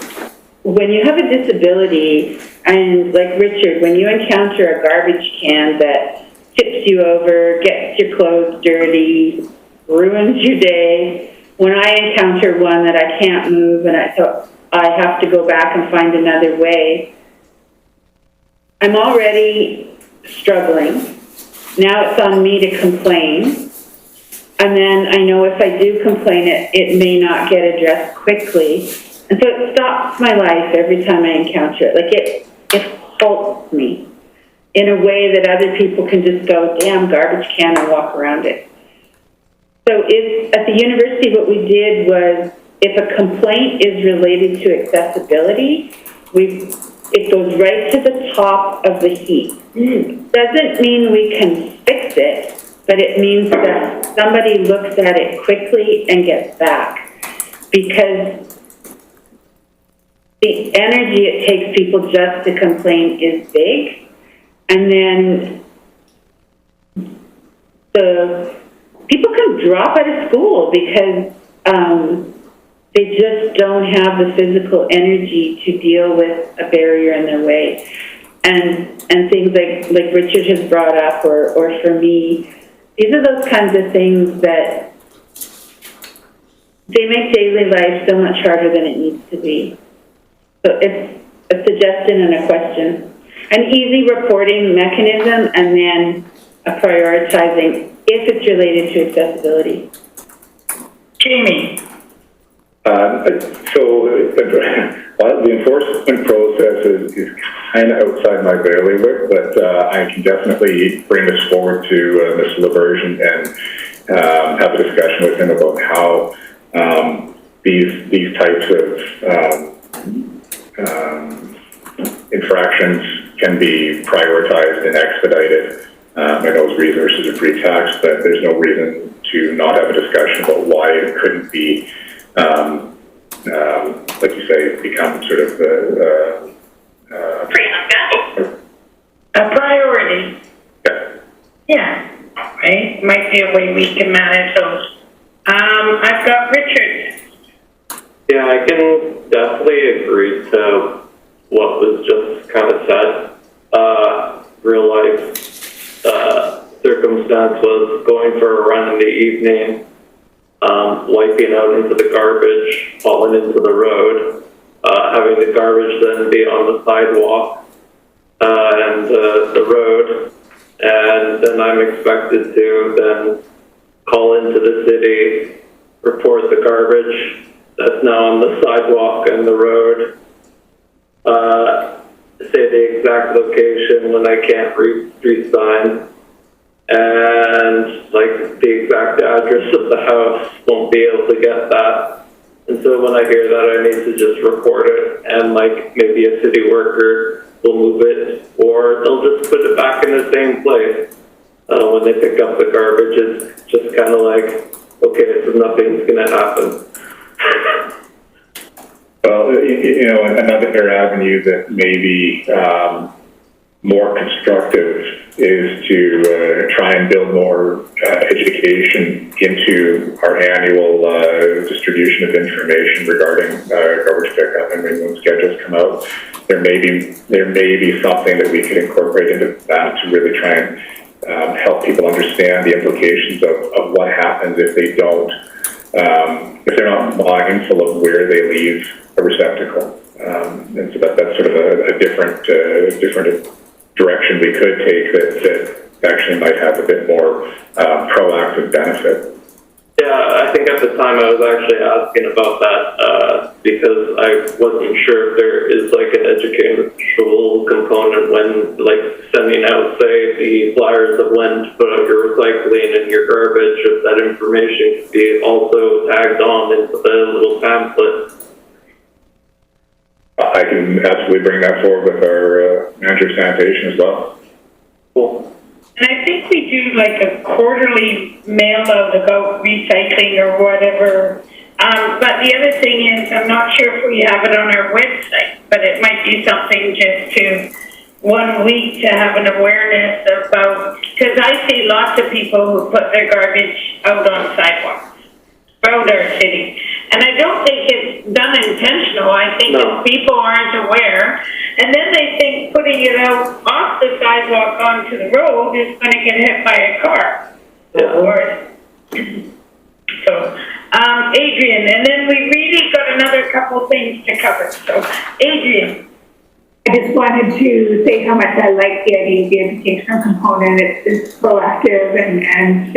when you have a disability, and like Richard, when you encounter a garbage can that tips you over, gets your clothes dirty, ruins your day. When I encounter one that I can't move and I have to go back and find another way, I'm already struggling. Now it's on me to complain. And then I know if I do complain, it may not get addressed quickly. And so it stops my life every time I encounter it. Like it halts me in a way that other people can just go, damn, garbage can, and walk around it. So at the university, what we did was, if a complaint is related to accessibility, it goes right to the top of the heap. Doesn't mean we can fix it, but it means that somebody looks at it quickly and gets back. Because the energy it takes people just to complain is big. And then the people can drop out of school because they just don't have the physical energy to deal with a barrier in their way. And things like Richard has brought up, or for me, these are those kinds of things that they make daily life so much harder than it needs to be. So it's a suggestion and a question. An easy reporting mechanism, and then a prioritizing if it's related to accessibility. Jamie. The enforcement process is kind of outside my bailiwick, but I can definitely bring this forward to Mr. LaBerge and have a discussion with him about how these types of infractions can be prioritized and expedited. I know resources are pretty taxed, but there's no reason to not have a discussion about why it couldn't be, like you say, become sort of a priority. Yeah, right? Might be a way we can manage those. I've got Richard. Yeah, I can definitely agree to what was just kind of said. Real life circumstance was going for a run in the evening, wiping out into the garbage, falling into the road, having the garbage then be on the sidewalk and the road, and then I'm expected to then call into the city, report the garbage that's now on the sidewalk and the road, say the exact location when I can't read street signs, and like the exact address of the house, won't be able to get that. And so when I hear that, I need to just report it, and like maybe a city worker will move it, or they'll just put it back in the same place. When they pick up the garbage, it's just kind of like, okay, so nothing's gonna happen. Well, another avenue that may be more constructive is to try and build more education into our annual distribution of information regarding garbage pickup. And when schedules come out, there may be something that we could incorporate into that to really try and help people understand the implications of what happens if they don't, if they're not mindful of where they leave a receptacle. And so that's sort of a different direction we could take that actually might have a bit more proactive benefit. Yeah, I think at the time I was actually asking about that because I wasn't sure if there is like an educational component when like sending out, say, the flyers of when to put out your recycling and your garbage, if that information could be also tagged on into the little pamphlet. I can absolutely bring that forward with our manager of sanitation as well. Cool. And I think we do like a quarterly mail out about recycling or whatever. But the other thing is, I'm not sure if we have it on our website, but it might be something just to 1 week to have an awareness about, because I see lots of people who put their garbage out on sidewalks, out our city. And I don't think it's done intentional. I think No. if people aren't aware, and then they think putting it out off the sidewalk onto the road is gonna get hit by a car. Or, so, Adrian, and then we really got another couple things to cover. So, Adrian. I just wanted to say how much I like the idea of the educational component. It's proactive and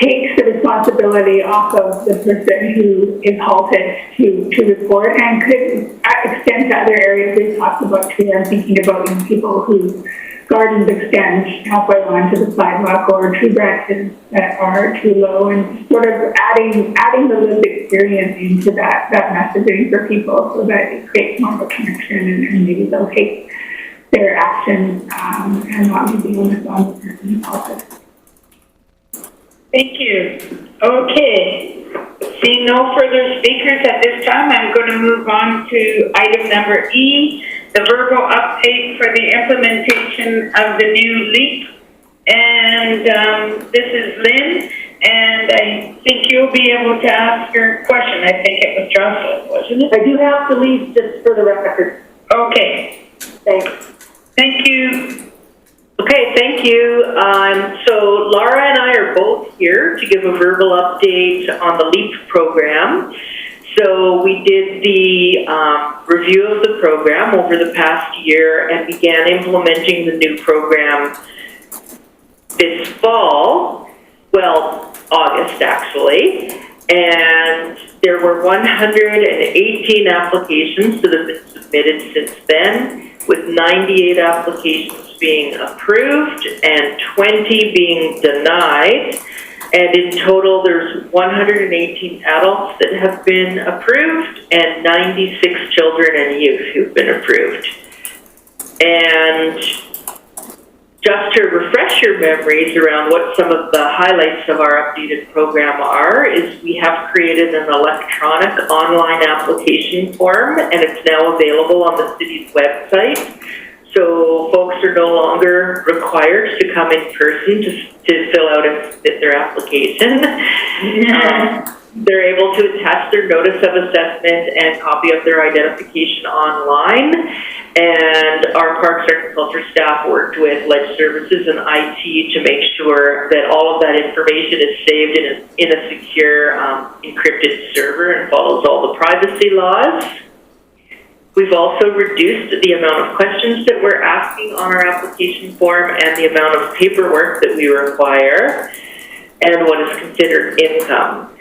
takes the responsibility off of the person who is halted to report, and could extend to other areas we've talked about too. I'm thinking about people whose gardens extend halfway onto the sidewalk, or tree branches that are too low, and sort of adding the lived experience into that messaging for people, so that it creates more of a connection, and maybe they'll take their actions and not be the only one the person who's halted. Thank you. Okay. Seeing no further speakers at this time, I'm going to move on to item number E, the verbal update for the implementation of the new LEAP. And this is Lynn, and I think you'll be able to ask your question. I think it was Jocelyn, wasn't it? I do have to leave just for the record. Okay. Thanks. Thank you. Okay, thank you. So Laura and I are both here to give a verbal update on the LEAP program. So we did the review of the program over the past year and began implementing the new program this fall, well, August actually, and there were 118 applications that have been submitted since then, with 98 applications being approved and 20 being denied. And in total, there's 118 adults that have been approved and 96 children and youth who've been approved. And just to refresh your memories around what some of the highlights of our updated program are, is we have created an electronic online application form, and it's now available on the city's website. So folks are no longer required to come in person to fill out and submit their application. They're able to attach their notice of assessment and copy of their identification online. And our Parks, Arts, and Culture staff worked with Ledge Services and IT to make sure that all of that information is saved in a secure encrypted server and follows all the privacy laws. We've also reduced the amount of questions that we're asking on our application form and the amount of paperwork that we require and what is considered income.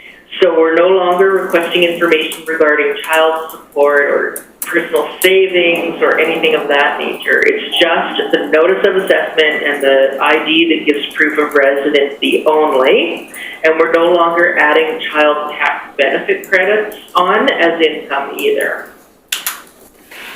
So we're no longer requesting information regarding child support or personal savings or anything of that nature. It's just the notice of assessment and the ID that gives proof of residency only. And we're no longer adding child tax benefit credits on as income either.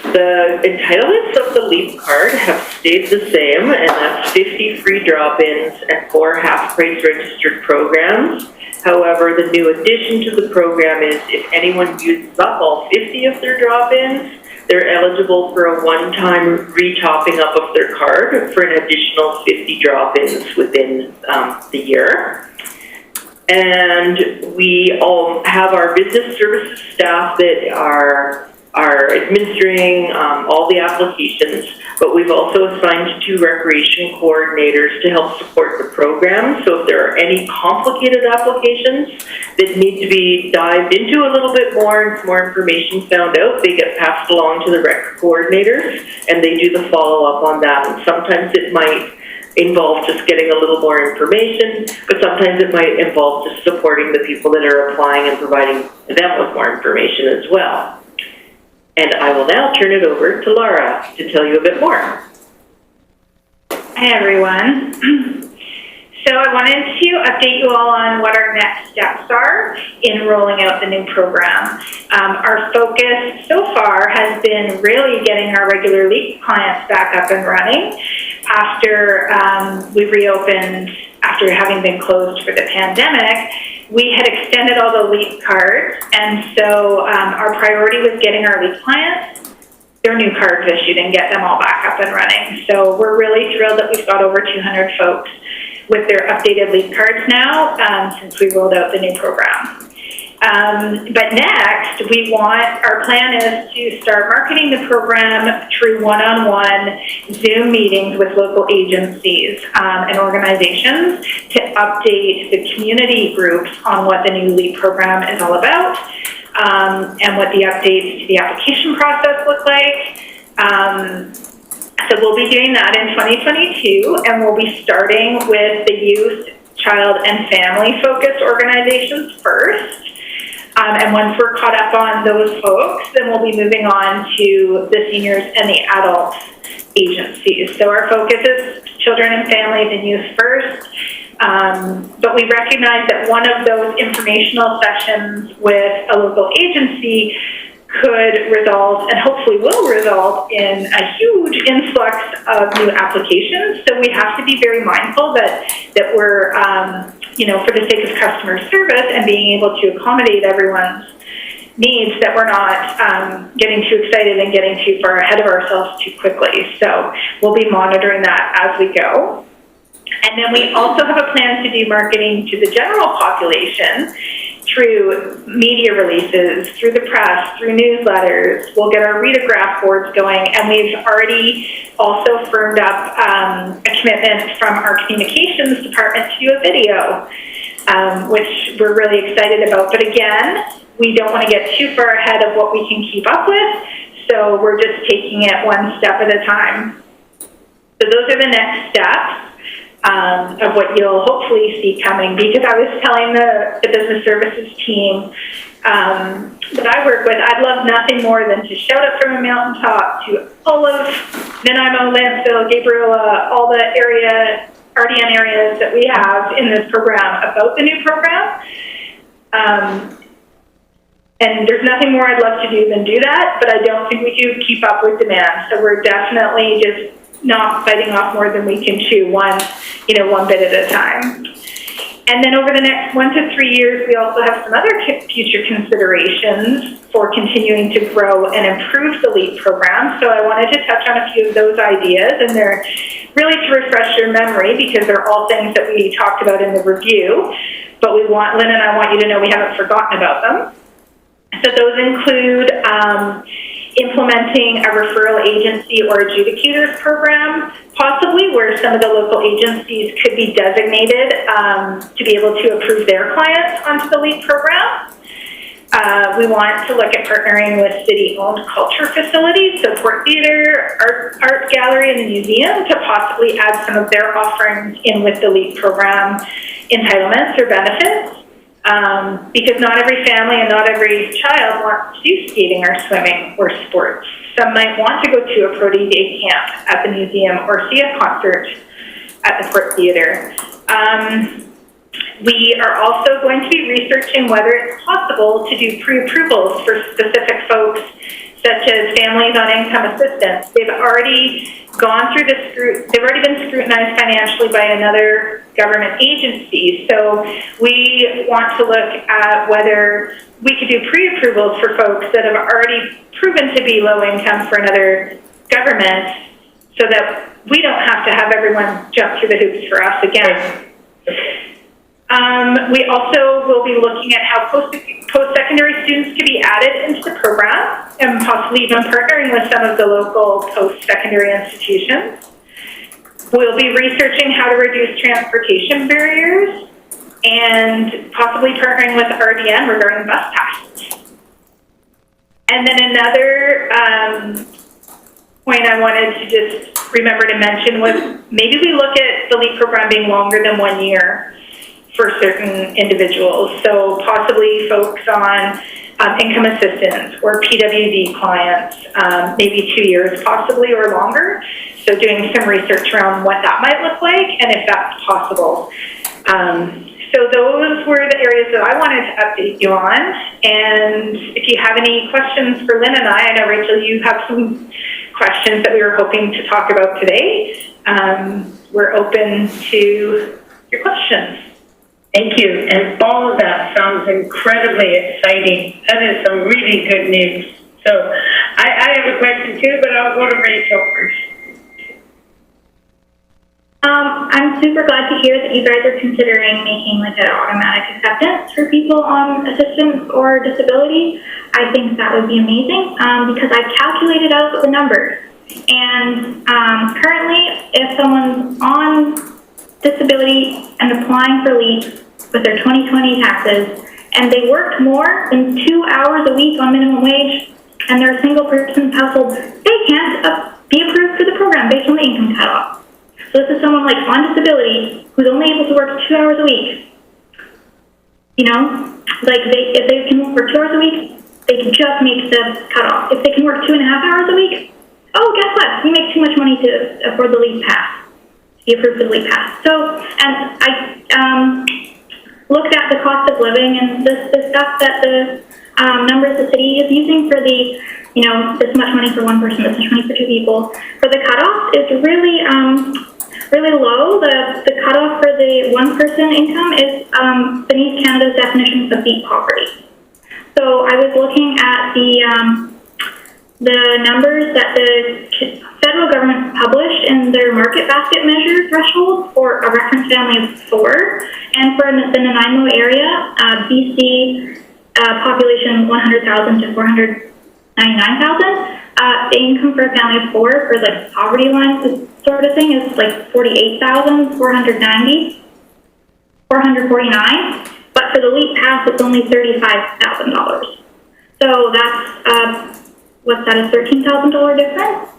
The entitlements of the LEAP card have stayed the same, and that's 50 free drop-ins and 4 half-price registered programs. However, the new addition to the program is if anyone uses up all 50 of their drop-ins, they're eligible for a one-time re-topping up of their card for an additional 50 drop-ins within the year. And we all have our business services staff that are administering all the applications, but we've also assigned 2 recreation coordinators to help support the program. So if there are any complicated applications that need to be dived into a little bit more and some more information found out, they get passed along to the rec coordinators and they do the follow-up on that. And sometimes it might involve just getting a little more information, but sometimes it might involve just supporting the people that are applying and providing them with more information as well. And I will now turn it over to Laura to tell you a bit more. Hi, everyone. So I wanted to update you all on what our next steps are in rolling out the new program. Our focus so far has been really getting our regular LEAP clients back up and running after we reopened, after having been closed for the pandemic. We had extended all the LEAP cards, and so our priority was getting our LEAP clients their new cards issued and get them all back up and running. So we're really thrilled that we've got over 200 folks with their updated LEAP cards now since we rolled out the new program. But next, our plan is to start marketing the program through one-on-one Zoom meetings with local agencies and organizations to update the community groups on what the new LEAP program is all about and what the updates to the application process look like. So we'll be doing that in 2022, and we'll be starting with the youth, child, and family-focused organizations first. And once we're caught up on those folks, then we'll be moving on to the seniors and the adult agencies. So our focus is children and families and youth first. But we recognize that one of those informational sessions with a local agency could result, and hopefully will result, in a huge influx of new applications. So we have to be very mindful that we're, for the sake of customer service and being able to accommodate everyone's needs, that we're not getting too excited and getting too far ahead of ourselves too quickly. So we'll be monitoring that as we go. And then we also have a plan to do marketing to the general population through media releases, through the press, through newsletters. We'll get our readograph boards going, and we've already also firmed up a commitment from our communications department to do a video, which we're really excited about. But again, we don't want to get too far ahead of what we can keep up with, so we're just taking it one step at a time. So those are the next steps of what you'll hopefully see coming, because I was telling the business services team that I work with, I'd love nothing more than to shout it from a mountaintop to all of Nanaimo, Lanceville, Gabriola, all the RDN areas that we have in this program about the new program. And there's nothing more I'd love to do than do that, but I don't think we can keep up with demand. So we're definitely just not biting off more than we can chew, one bit at a time. And then over the next 1 to 3 years, we also have some other future considerations for continuing to grow and improve the LEAP program. So I wanted to touch on a few of those ideas, and they're really to refresh your memory because they're all things that we talked about in the review, but Lynn and I want you to know we haven't forgotten about them. So those include implementing a referral agency or adjudicators program, possibly where some of the local agencies could be designated to be able to approve their clients onto the LEAP program. We want to look at partnering with city-owned culture facilities, so Port Theatre, Art Gallery, and the museum, to possibly add some of their offerings in with the LEAP program entitlements or benefits. Because not every family and not every child wants to do skating or swimming or sports. Some might want to go to a Pro Day camp at the museum or see a concert at the Port Theatre. We are also going to be researching whether it's possible to do pre-approvals for specific folks, such as families on income assistance. They've already gone through they've already been scrutinized financially by another government agency. So we want to look at whether we could do pre-approvals for folks that have already proven to be low income for another government, so that we don't have to have everyone jump through the hoops for us again. We also will be looking at how post-secondary students could be added into the program, and possibly even partnering with some of the local post-secondary institutions. We'll be researching how to reduce transportation barriers, and possibly partnering with RDN regarding bus passes. And then another point I wanted to just remember to mention was maybe we look at the LEAP program being longer than 1 year for certain individuals. So possibly folks on income assistance or PWD clients, maybe 2 years possibly or longer. So doing some research around what that might look like and if that's possible. So those were the areas that I wanted to update you on. And if you have any questions for Lynn and I know, Rachel, you have some questions that we were hoping to talk about today. We're open to your questions. Thank you. And all of that sounds incredibly exciting. That is some really good news. So I have a question too, but I'll go to Rachel first. I'm I'm super glad to hear that you guys are considering making like an automatic acceptance for people on assistance or disability. I think that would be amazing because I've calculated out the numbers. And currently, if someone's on disability and applying for LEAP with their 2020 taxes, and they worked more than 2 hours a week on minimum wage, and they're a single person household, they can't be approved for the program based on the income cutoff. So this is someone like on disability who's only able to work 2 hours a week. You know, like if they can work 2 hours a week, they can just make the cutoff. If they can work 2.5 hours a week, oh, guess what? You make too much money to afford the LEAP pass, to be approved for the LEAP pass. So, and I looked at the cost of living and the stuff that the numbers the city is using for the, you know, this much money for one person, this much money for two people. For the cutoff is really, really low. The cutoff for the one-person income is beneath Canada's definition of deep poverty. So I was looking at the numbers that the federal government published in their market basket measure threshold for a reference family of 4, and for the Nanaimo area, BC population 100,000 to 499,000. The income for a family of 4 for like poverty line sort of thing is like 48,490, 449. But for the LEAP pass, it's only $35,000. So that's what's that, a $13,000 difference?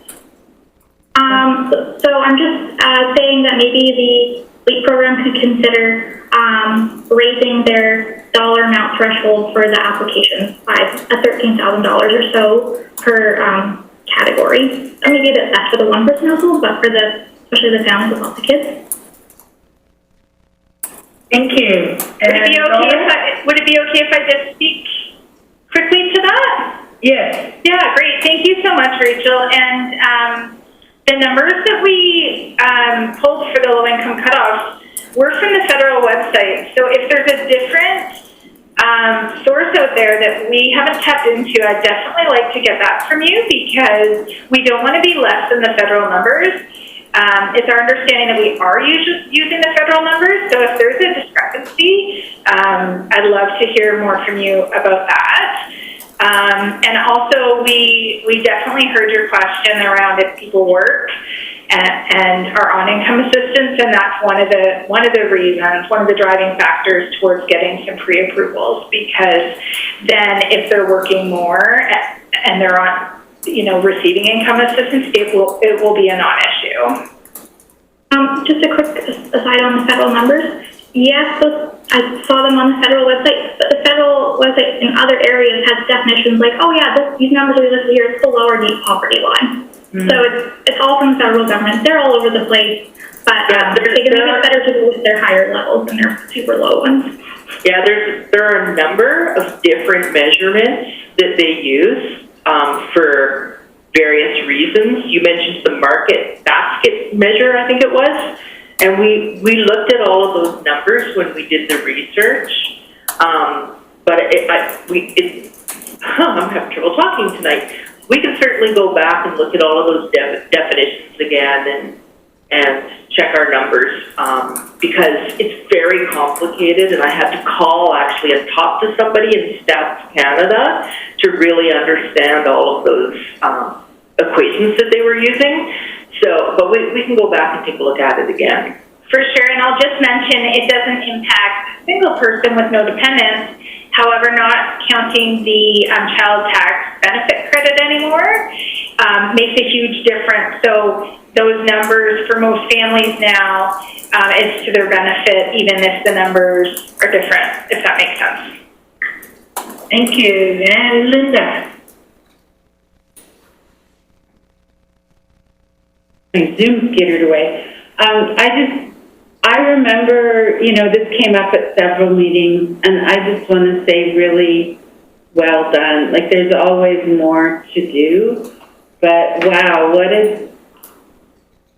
So I'm just saying that maybe the LEAP program could consider raising their dollar amount threshold for the applications by $13,000 or so per category. Or maybe a bit less for the one-person household, but for especially the families with lots of kids. Thank you. Would it be okay if I just speak quickly to that? Yes. Yeah, great. Thank you so much, Rachel. And the numbers that we pulled for the low-income cutoff were from the federal website. So if there's a different source out there that we haven't tapped into, I'd definitely like to get that from you because we don't want to be less than the federal numbers. It's our understanding that we are using the federal numbers. So if there's a discrepancy, I'd love to hear more from you about that. And also, we definitely heard your question around if people work and are on income assistance, and that's one of the reasons, one of the driving factors towards getting some pre-approvals. Because then, if they're working more and they're on, receiving income assistance, it will be a non-issue. Just a quick aside on the federal numbers. Yes, I saw them on the federal website, but the federal website in other areas has definitions like, oh yeah, these numbers we listed here, it's below our deep poverty line. Mm-hmm. So it's all from the federal government. They're all over the place, but it's better to go with their higher levels than their super low ones. Yeah, there are a number of different measurements that they use for various reasons. You mentioned the market basket measure, I think it was. And we looked at all of those numbers when we did the research, but I'm having trouble talking tonight. We can certainly go back and look at all of those definitions again and check our numbers because it's very complicated, and I had to call actually and talk to somebody in Stats Canada to really understand all of those equations that they were using. So, but we can go back and take a look at it again. For sure, and I'll just mention it doesn't impact a single person with no dependents. However, not counting the child tax benefit credit anymore makes a huge difference. So those numbers for most families now is to their benefit, even if the numbers are different, if that makes sense. Thank you. And Linda. My Zoom skittered away. I remember, this came up at several meetings, and I just want to say really well done. Like, there's always more to do, but wow,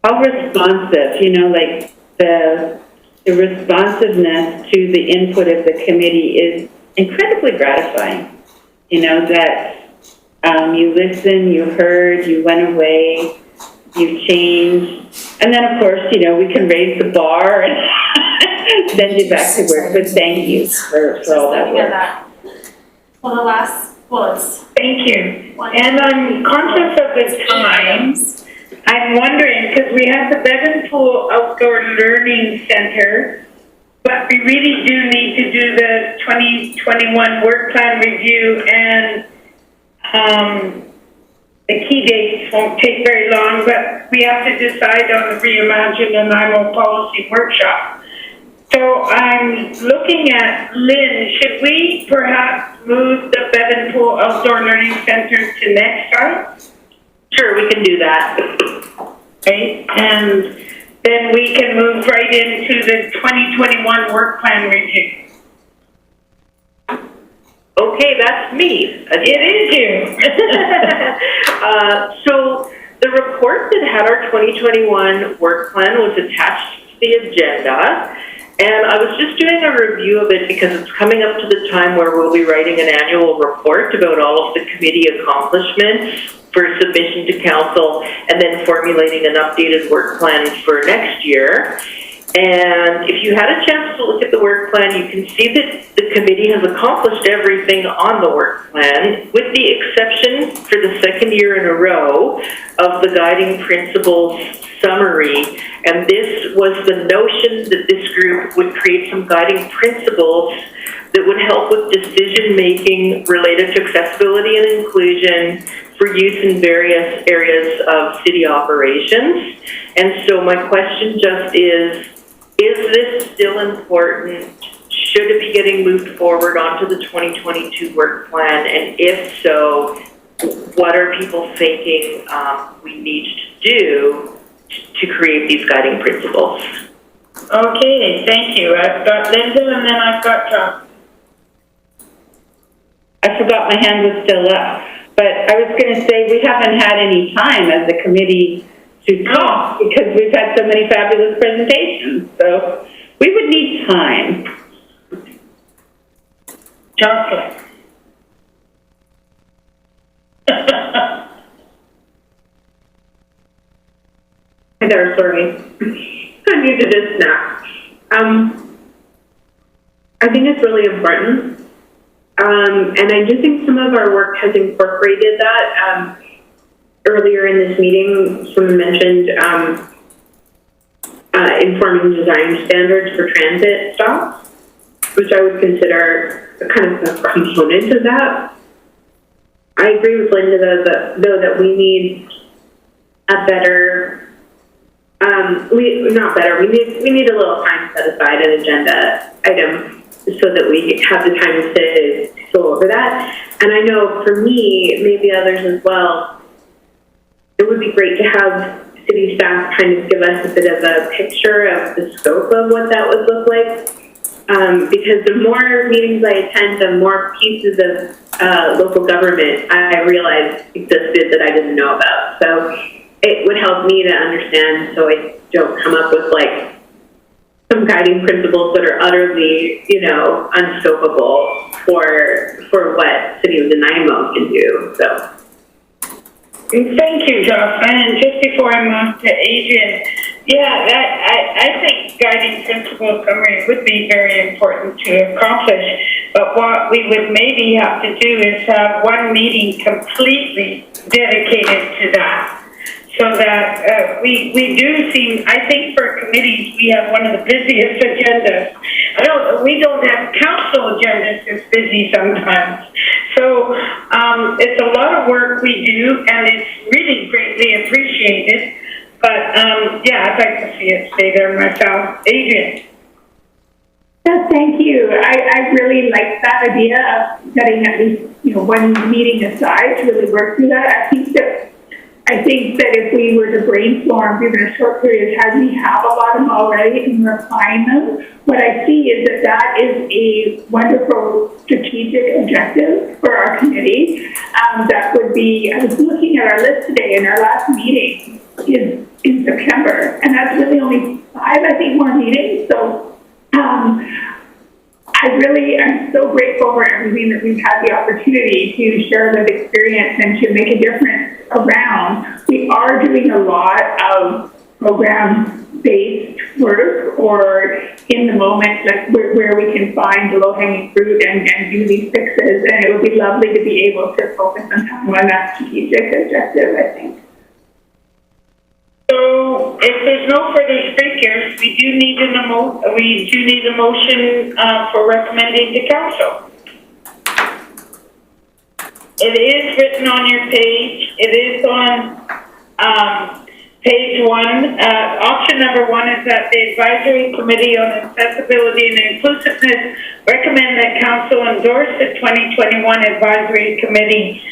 how responsive, like the responsiveness to the input of the committee is incredibly gratifying. That you listened, you heard, you went away, you changed, And then, of course, you know, we can raise the bar and send you back to work, but thank you for all that work. Well, the last was. Thank you. And I'm conscious of the time. I'm wondering, because we have the Bevanpool Outdoor Learning Center, but we really do need to do the 2021 work plan review, and the key dates won't take very long, but we have to decide on the Reimagine and IMO policy workshop. So I'm looking at Lynn, should we perhaps move the Bevanpool Outdoor Learning Center to next time? Sure, we can do that. Okay, and then we can move right into the 2021 work plan review. Okay, that's me. It is you. So the report that had our 2021 work plan was attached to the agenda. And I was just doing a review of it because it's coming up to the time where we'll be writing an annual report about all of the committee accomplishments for submission to council, and then formulating an updated work plan for next year. And if you had a chance to look at the work plan, you can see that the committee has accomplished everything on the work plan, with the exception for the second year in a row of the guiding principles summary. And this was the notion that this group would create some guiding principles that would help with decision-making related to accessibility and inclusion for use in various areas of city operations. And so my question just is this still important? Should it be getting moved forward onto the 2022 work plan? And if so, what are people thinking we need to do to create these guiding principles? Okay, thank you. I've got Linda and then I've got John. I forgot my hand was still up, but I was going to say we haven't had any time as a committee to talk because we've had so many fabulous presentations. So we would need time. Jocelyn. Hi there, sorry. I need to just snap. I think it's really important. And I do think some of our work has incorporated that. Earlier in this meeting, someone mentioned informing design standards for transit stops, which I would consider kind of a component of that. I agree with Linda, though, that we need a better, we need a little time set aside, an agenda item, so that we have the time to go over that. And I know for me, maybe others as well, it would be great to have city staff kind of give us a bit of a picture of the scope of what that would look like. Because the more meetings I attend, the more pieces of local government I realize existed that I didn't know about. So it would help me to understand, so I don't come up with like some guiding principles that are utterly, unscopable for what City of Nanaimo can do. So. Thank you, Jocelyn. And just before I move to Adrian, I think guiding principle summary would be very important to accomplish. But what we would maybe have to do is have one meeting completely dedicated to that. So that we do seem, I think for committees, we have one of the busiest agendas. We don't have council agendas this busy sometimes. So it's a lot of work we do, and it's really greatly appreciated. But I'd like to see it stay there myself. Adrian. Yeah, thank you. I really like that idea of setting at least one meeting aside to really work through that. I think that if we were to brainstorm given a short period of time, we have a lot of them already and we're applying them. What I see is that is a wonderful strategic objective for our committee. That would be, I was looking at our list today, and our last meeting is in September, and that's really only 5, I think, more meetings. So I'm so grateful for everything that we've had the opportunity to share that experience and to make a difference around. We are doing a lot of program-based work, or in the moment, like where we can find the low-hanging fruit and do these fixes. And it would be lovely to be able to focus on that strategic objective, I think. So if there's no further speakers, we do need a motion for recommending to council. It is written on your page. It is on page 1. Option number 1 is that the Advisory Committee on Accessibility and Inclusiveness recommend that council endorse the 2021 Advisory Committee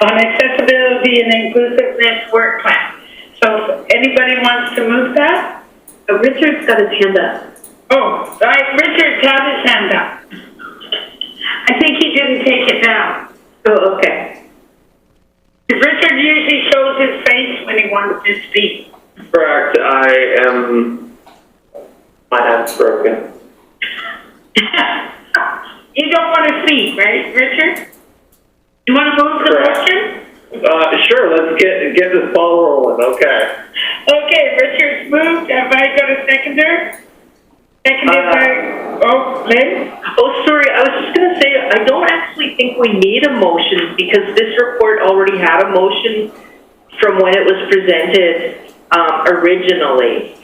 on Accessibility and Inclusiveness work plan. So if anybody wants to move that? Richard's got his hand up. Oh, right, Richard's had his hand up. I think he didn't take it down. Oh, okay. Richard usually shows his face when he wants to speak. Correct, my hand's broken. You don't want to speak, right, Richard? You want to move the motion? Sure, let's get this ball rolling, okay. Okay, Richard's moved. Have I got a seconder? Seconded by, Lynn? Oh, sorry, I was just going to say, I don't actually think we need a motion because this report already had a motion from when it was presented originally.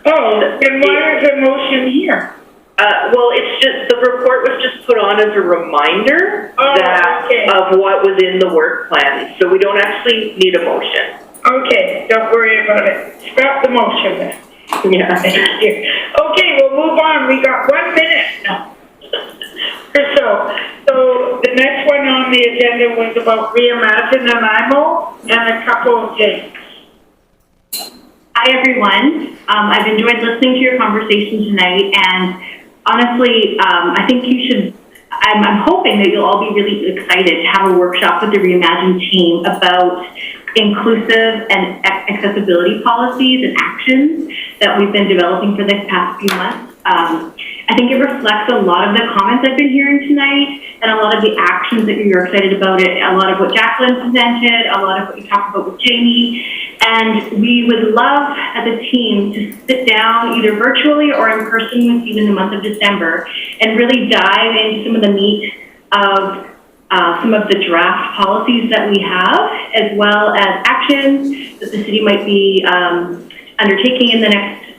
Oh, then why is the motion here? Well, it's just, the report was just put on as a reminder of what was in the work plan. So we don't actually need a motion. Okay, don't worry about it. Scrap the motion then. Yeah. Thank you. Okay, we'll move on. We got 1 minute now. So the next one on the agenda was about Reimagine Nanaimo and a couple of dates. Hi everyone. I've enjoyed listening to your conversation tonight, and honestly, I think you should, I'm hoping that you'll all be really excited to have a workshop with the Reimagine team about inclusive and accessibility policies and actions that we've been developing for the past few months. I think it reflects a lot of the comments I've been hearing tonight and a lot of the actions that you're excited about it, a lot of what Jacqueline presented, a lot of what you talked about with Jamie. And we would love, as a team, to sit down either virtually or in person with you in the month of December and really dive into some of the meat of some of the draft policies that we have, as well as actions that the city might be undertaking in the next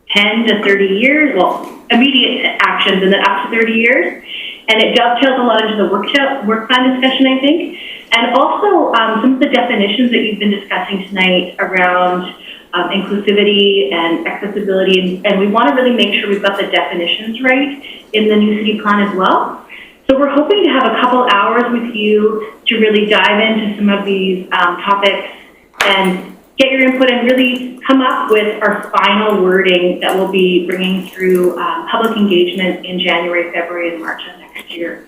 10 to 30 years, well, immediate actions in the up to 30 years. And it dovetails a lot into the work plan discussion, I think. And also some of the definitions that you've been discussing tonight around inclusivity and accessibility. And we want to really make sure we've got the definitions right in the new city plan as well. So we're hoping to have a couple hours with you to really dive into some of these topics and get your input and really come up with our final wording that we'll be bringing through public engagement in January, February, and March of next year.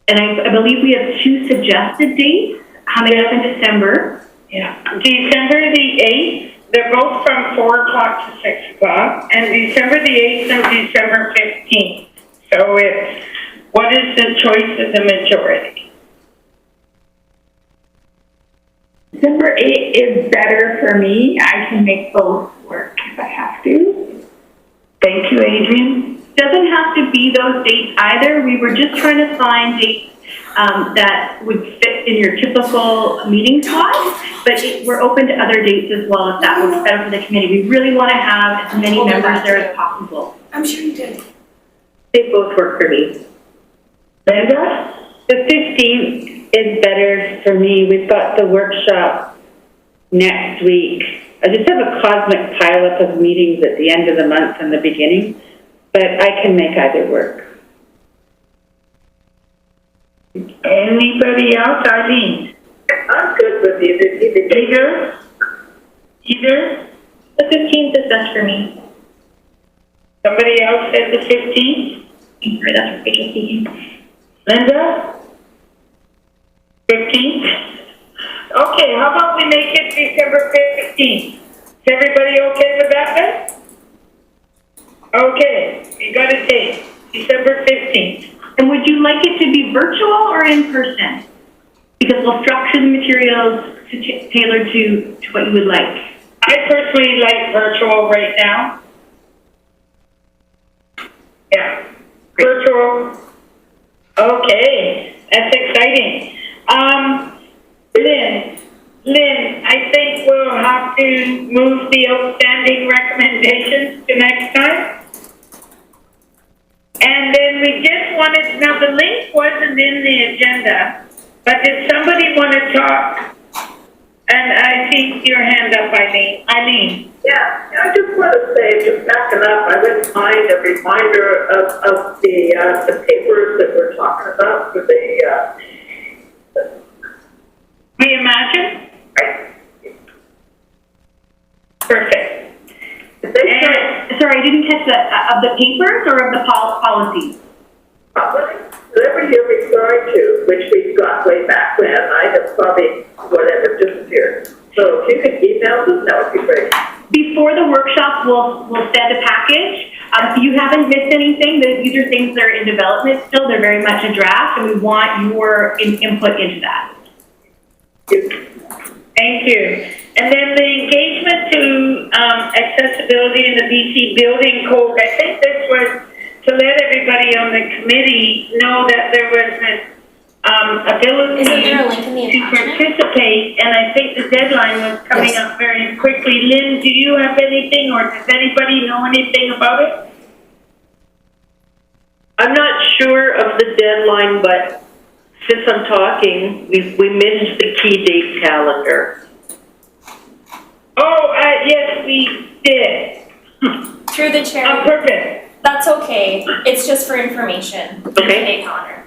And I believe we have 2 suggested dates coming up in December. Yeah, December the 8th. They're both from 4 o'clock to 6 o'clock, and December the 8th and December 15th. So it's, what is the choice of the majority? December 8th is better for me. I can make both work if I have to. Thank you, Adrian. Doesn't have to be those dates either. We were just trying to find dates that would fit in your typical meeting slot, but we're open to other dates as well if that works better for the committee. We really want to have as many members there as possible. I'm sure you did. They both work for me. Linda? The 15th is better for me. We've got the workshop next week. I just have a cosmic pileup of meetings at the end of the month and the beginning, but I can make either work. Anybody else? Eileen? I'm good with either. Either? The 15th is best for me. Somebody else said the 15th? Sorry, that's Rachel speaking. Linda? 15th? Okay, how about we make it December 15th? Is everybody okay with that then? Okay, we got a date, December 15th. And would you like it to be virtual or in person? Because we'll structure the materials to tailor to what you would like. I personally like virtual right now. Yeah, virtual. Okay, that's exciting. Lynn, I think we'll have to move the outstanding recommendations to next time. And then we just wanted, now the link wasn't in the agenda, but did somebody want to talk? And I see your hand up, Eileen. Yeah, I just want to say, just backing up, I wouldn't mind a reminder of the papers that we're talking about for the, Reimagine? Right. Perfect. Sorry, I didn't catch that, of the papers or of the policies? Whatever you're referring to, which we got way back when, I have probably, whatever, disappeared. So if you could email them, that would be great. Before the workshop, we'll send a package. You haven't missed anything. These are things that are in development still. They're very much a draft, and we want your input into that. Thank you. And then the engagement to accessibility in the BC Building Code, I think this was to let everybody on the committee know that there was an ability Isn't there a link in the to attachment? participate, and I think the deadline was coming up very quickly. Lynn, do you have anything, or does anybody know anything about it? I'm not sure of the deadline, but since I'm talking, we missed the key date calendar. Oh, yes, we did. Through the chair. On purpose. That's okay. It's just for information. Okay. Calendar.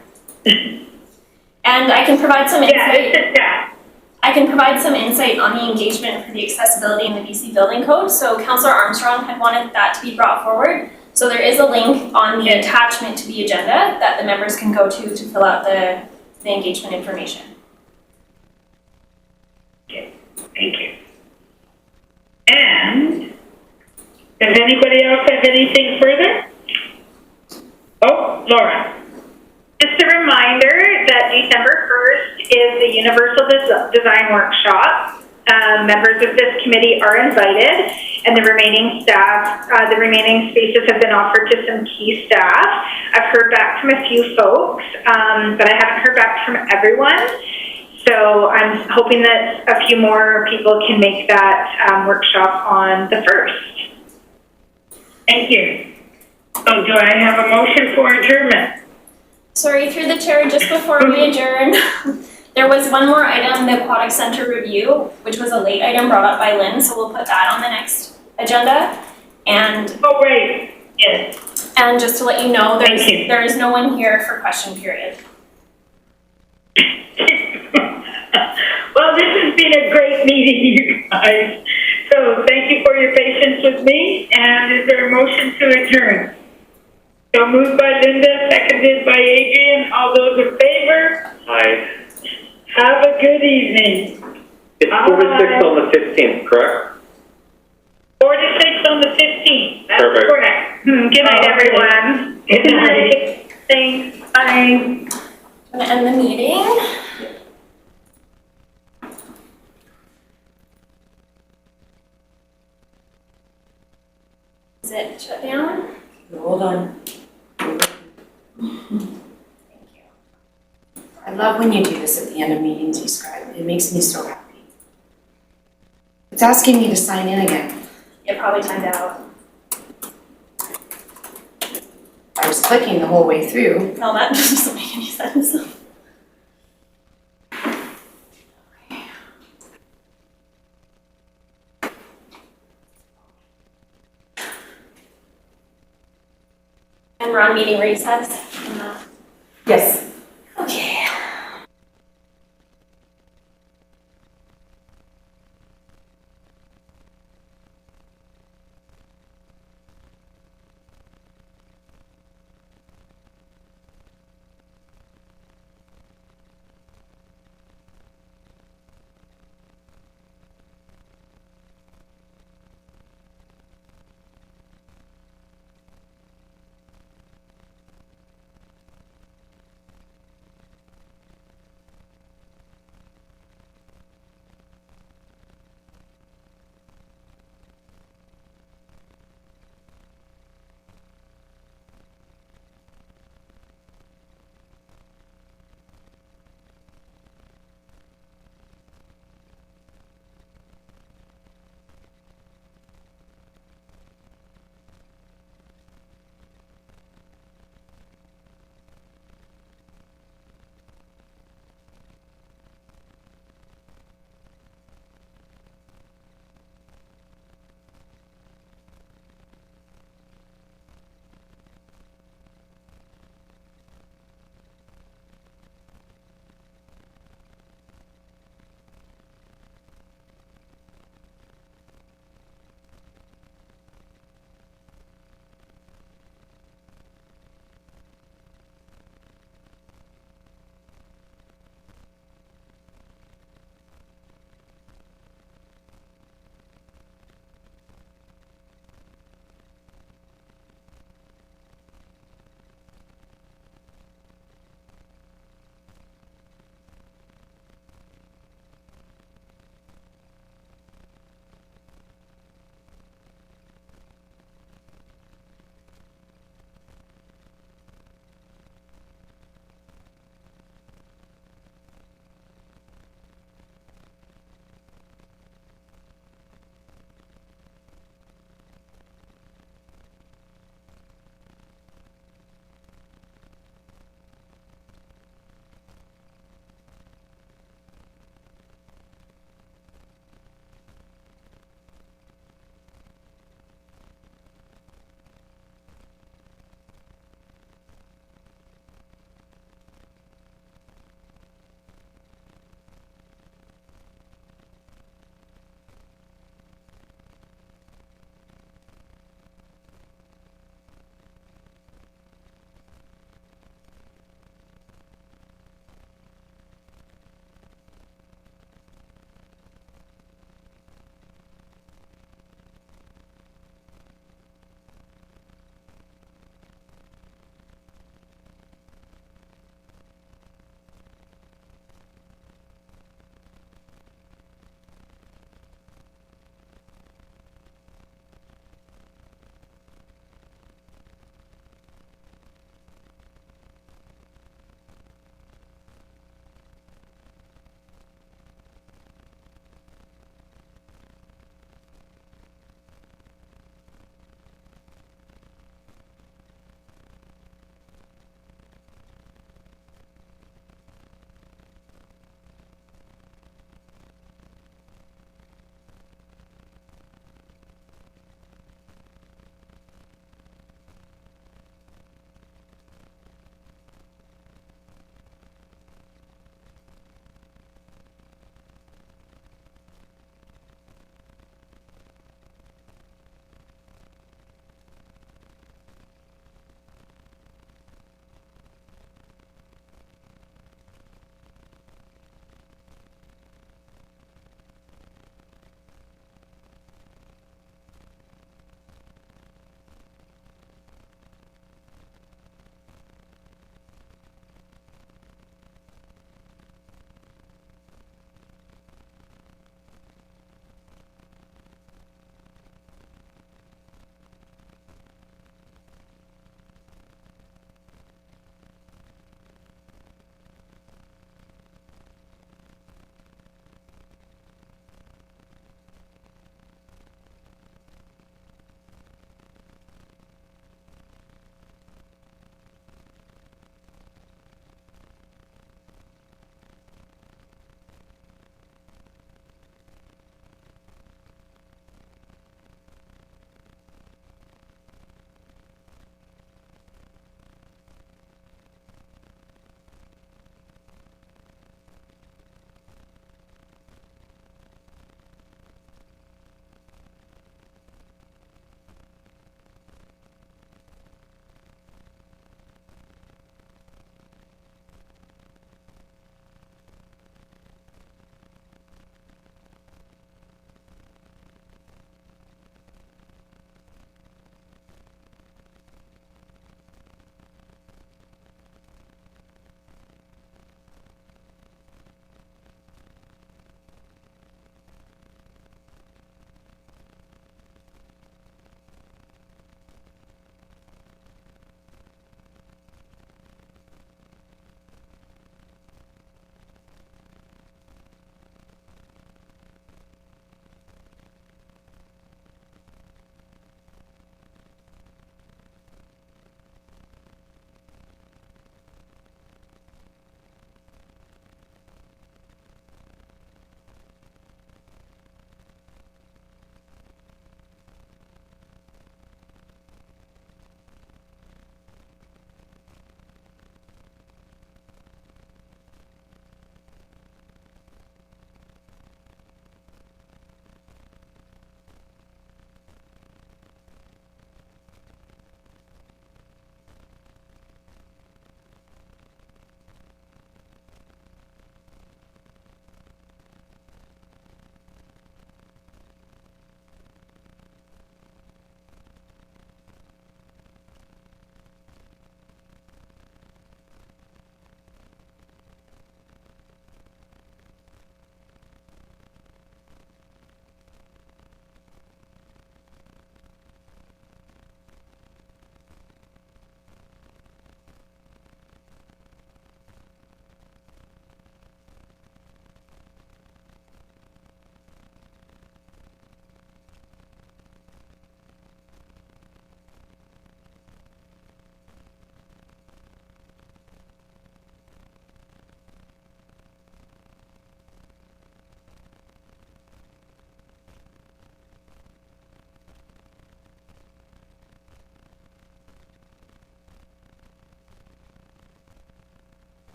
And I can provide some insight. Yeah, it's just that. I can provide some insight on the engagement for the accessibility in the BC Building Code. So Councillor Armstrong had wanted that to be brought forward. So there is a link on the attachment to the agenda that the members can go to fill out the engagement information. Okay, thank you. And does anybody else have anything further? Oh, Laura. Just a reminder that December 1st is the Universal Design Workshop. Members of this committee are invited, and the remaining spaces have been offered to some key staff. I've heard back from a few folks, but I haven't heard back from everyone. So I'm hoping that a few more people can make that workshop on the 1st. Thank you. So do I have a motion for adjournment? Sorry, through the chair, just before we adjourn, there was one more item, the Aquatic Center review, which was a late item brought up by Lynn, so we'll put that on the next agenda. And oh, right. Yes. And just to let you know, there is no one here for question period. Well, this has been a great meeting, you guys. So thank you for your patience with me. And is there a motion to adjourn? So moved by Linda, seconded by Adrian. All those in favor? Aye. Have a good evening. It's 4 to 6 on the 15th, correct? 4 to 6 on the 15th. That's Perfect. correct. Good night, everyone. Good night. Thanks. Bye. I'm gonna end the meeting. Is it shut down? Hold on. I love when you do this at the end of meetings, you scribe. It makes me so happy. It's asking me to sign in again. It probably timed out. I was clicking the whole way through. No, that doesn't make any sense. And we're on meeting recess. Yes.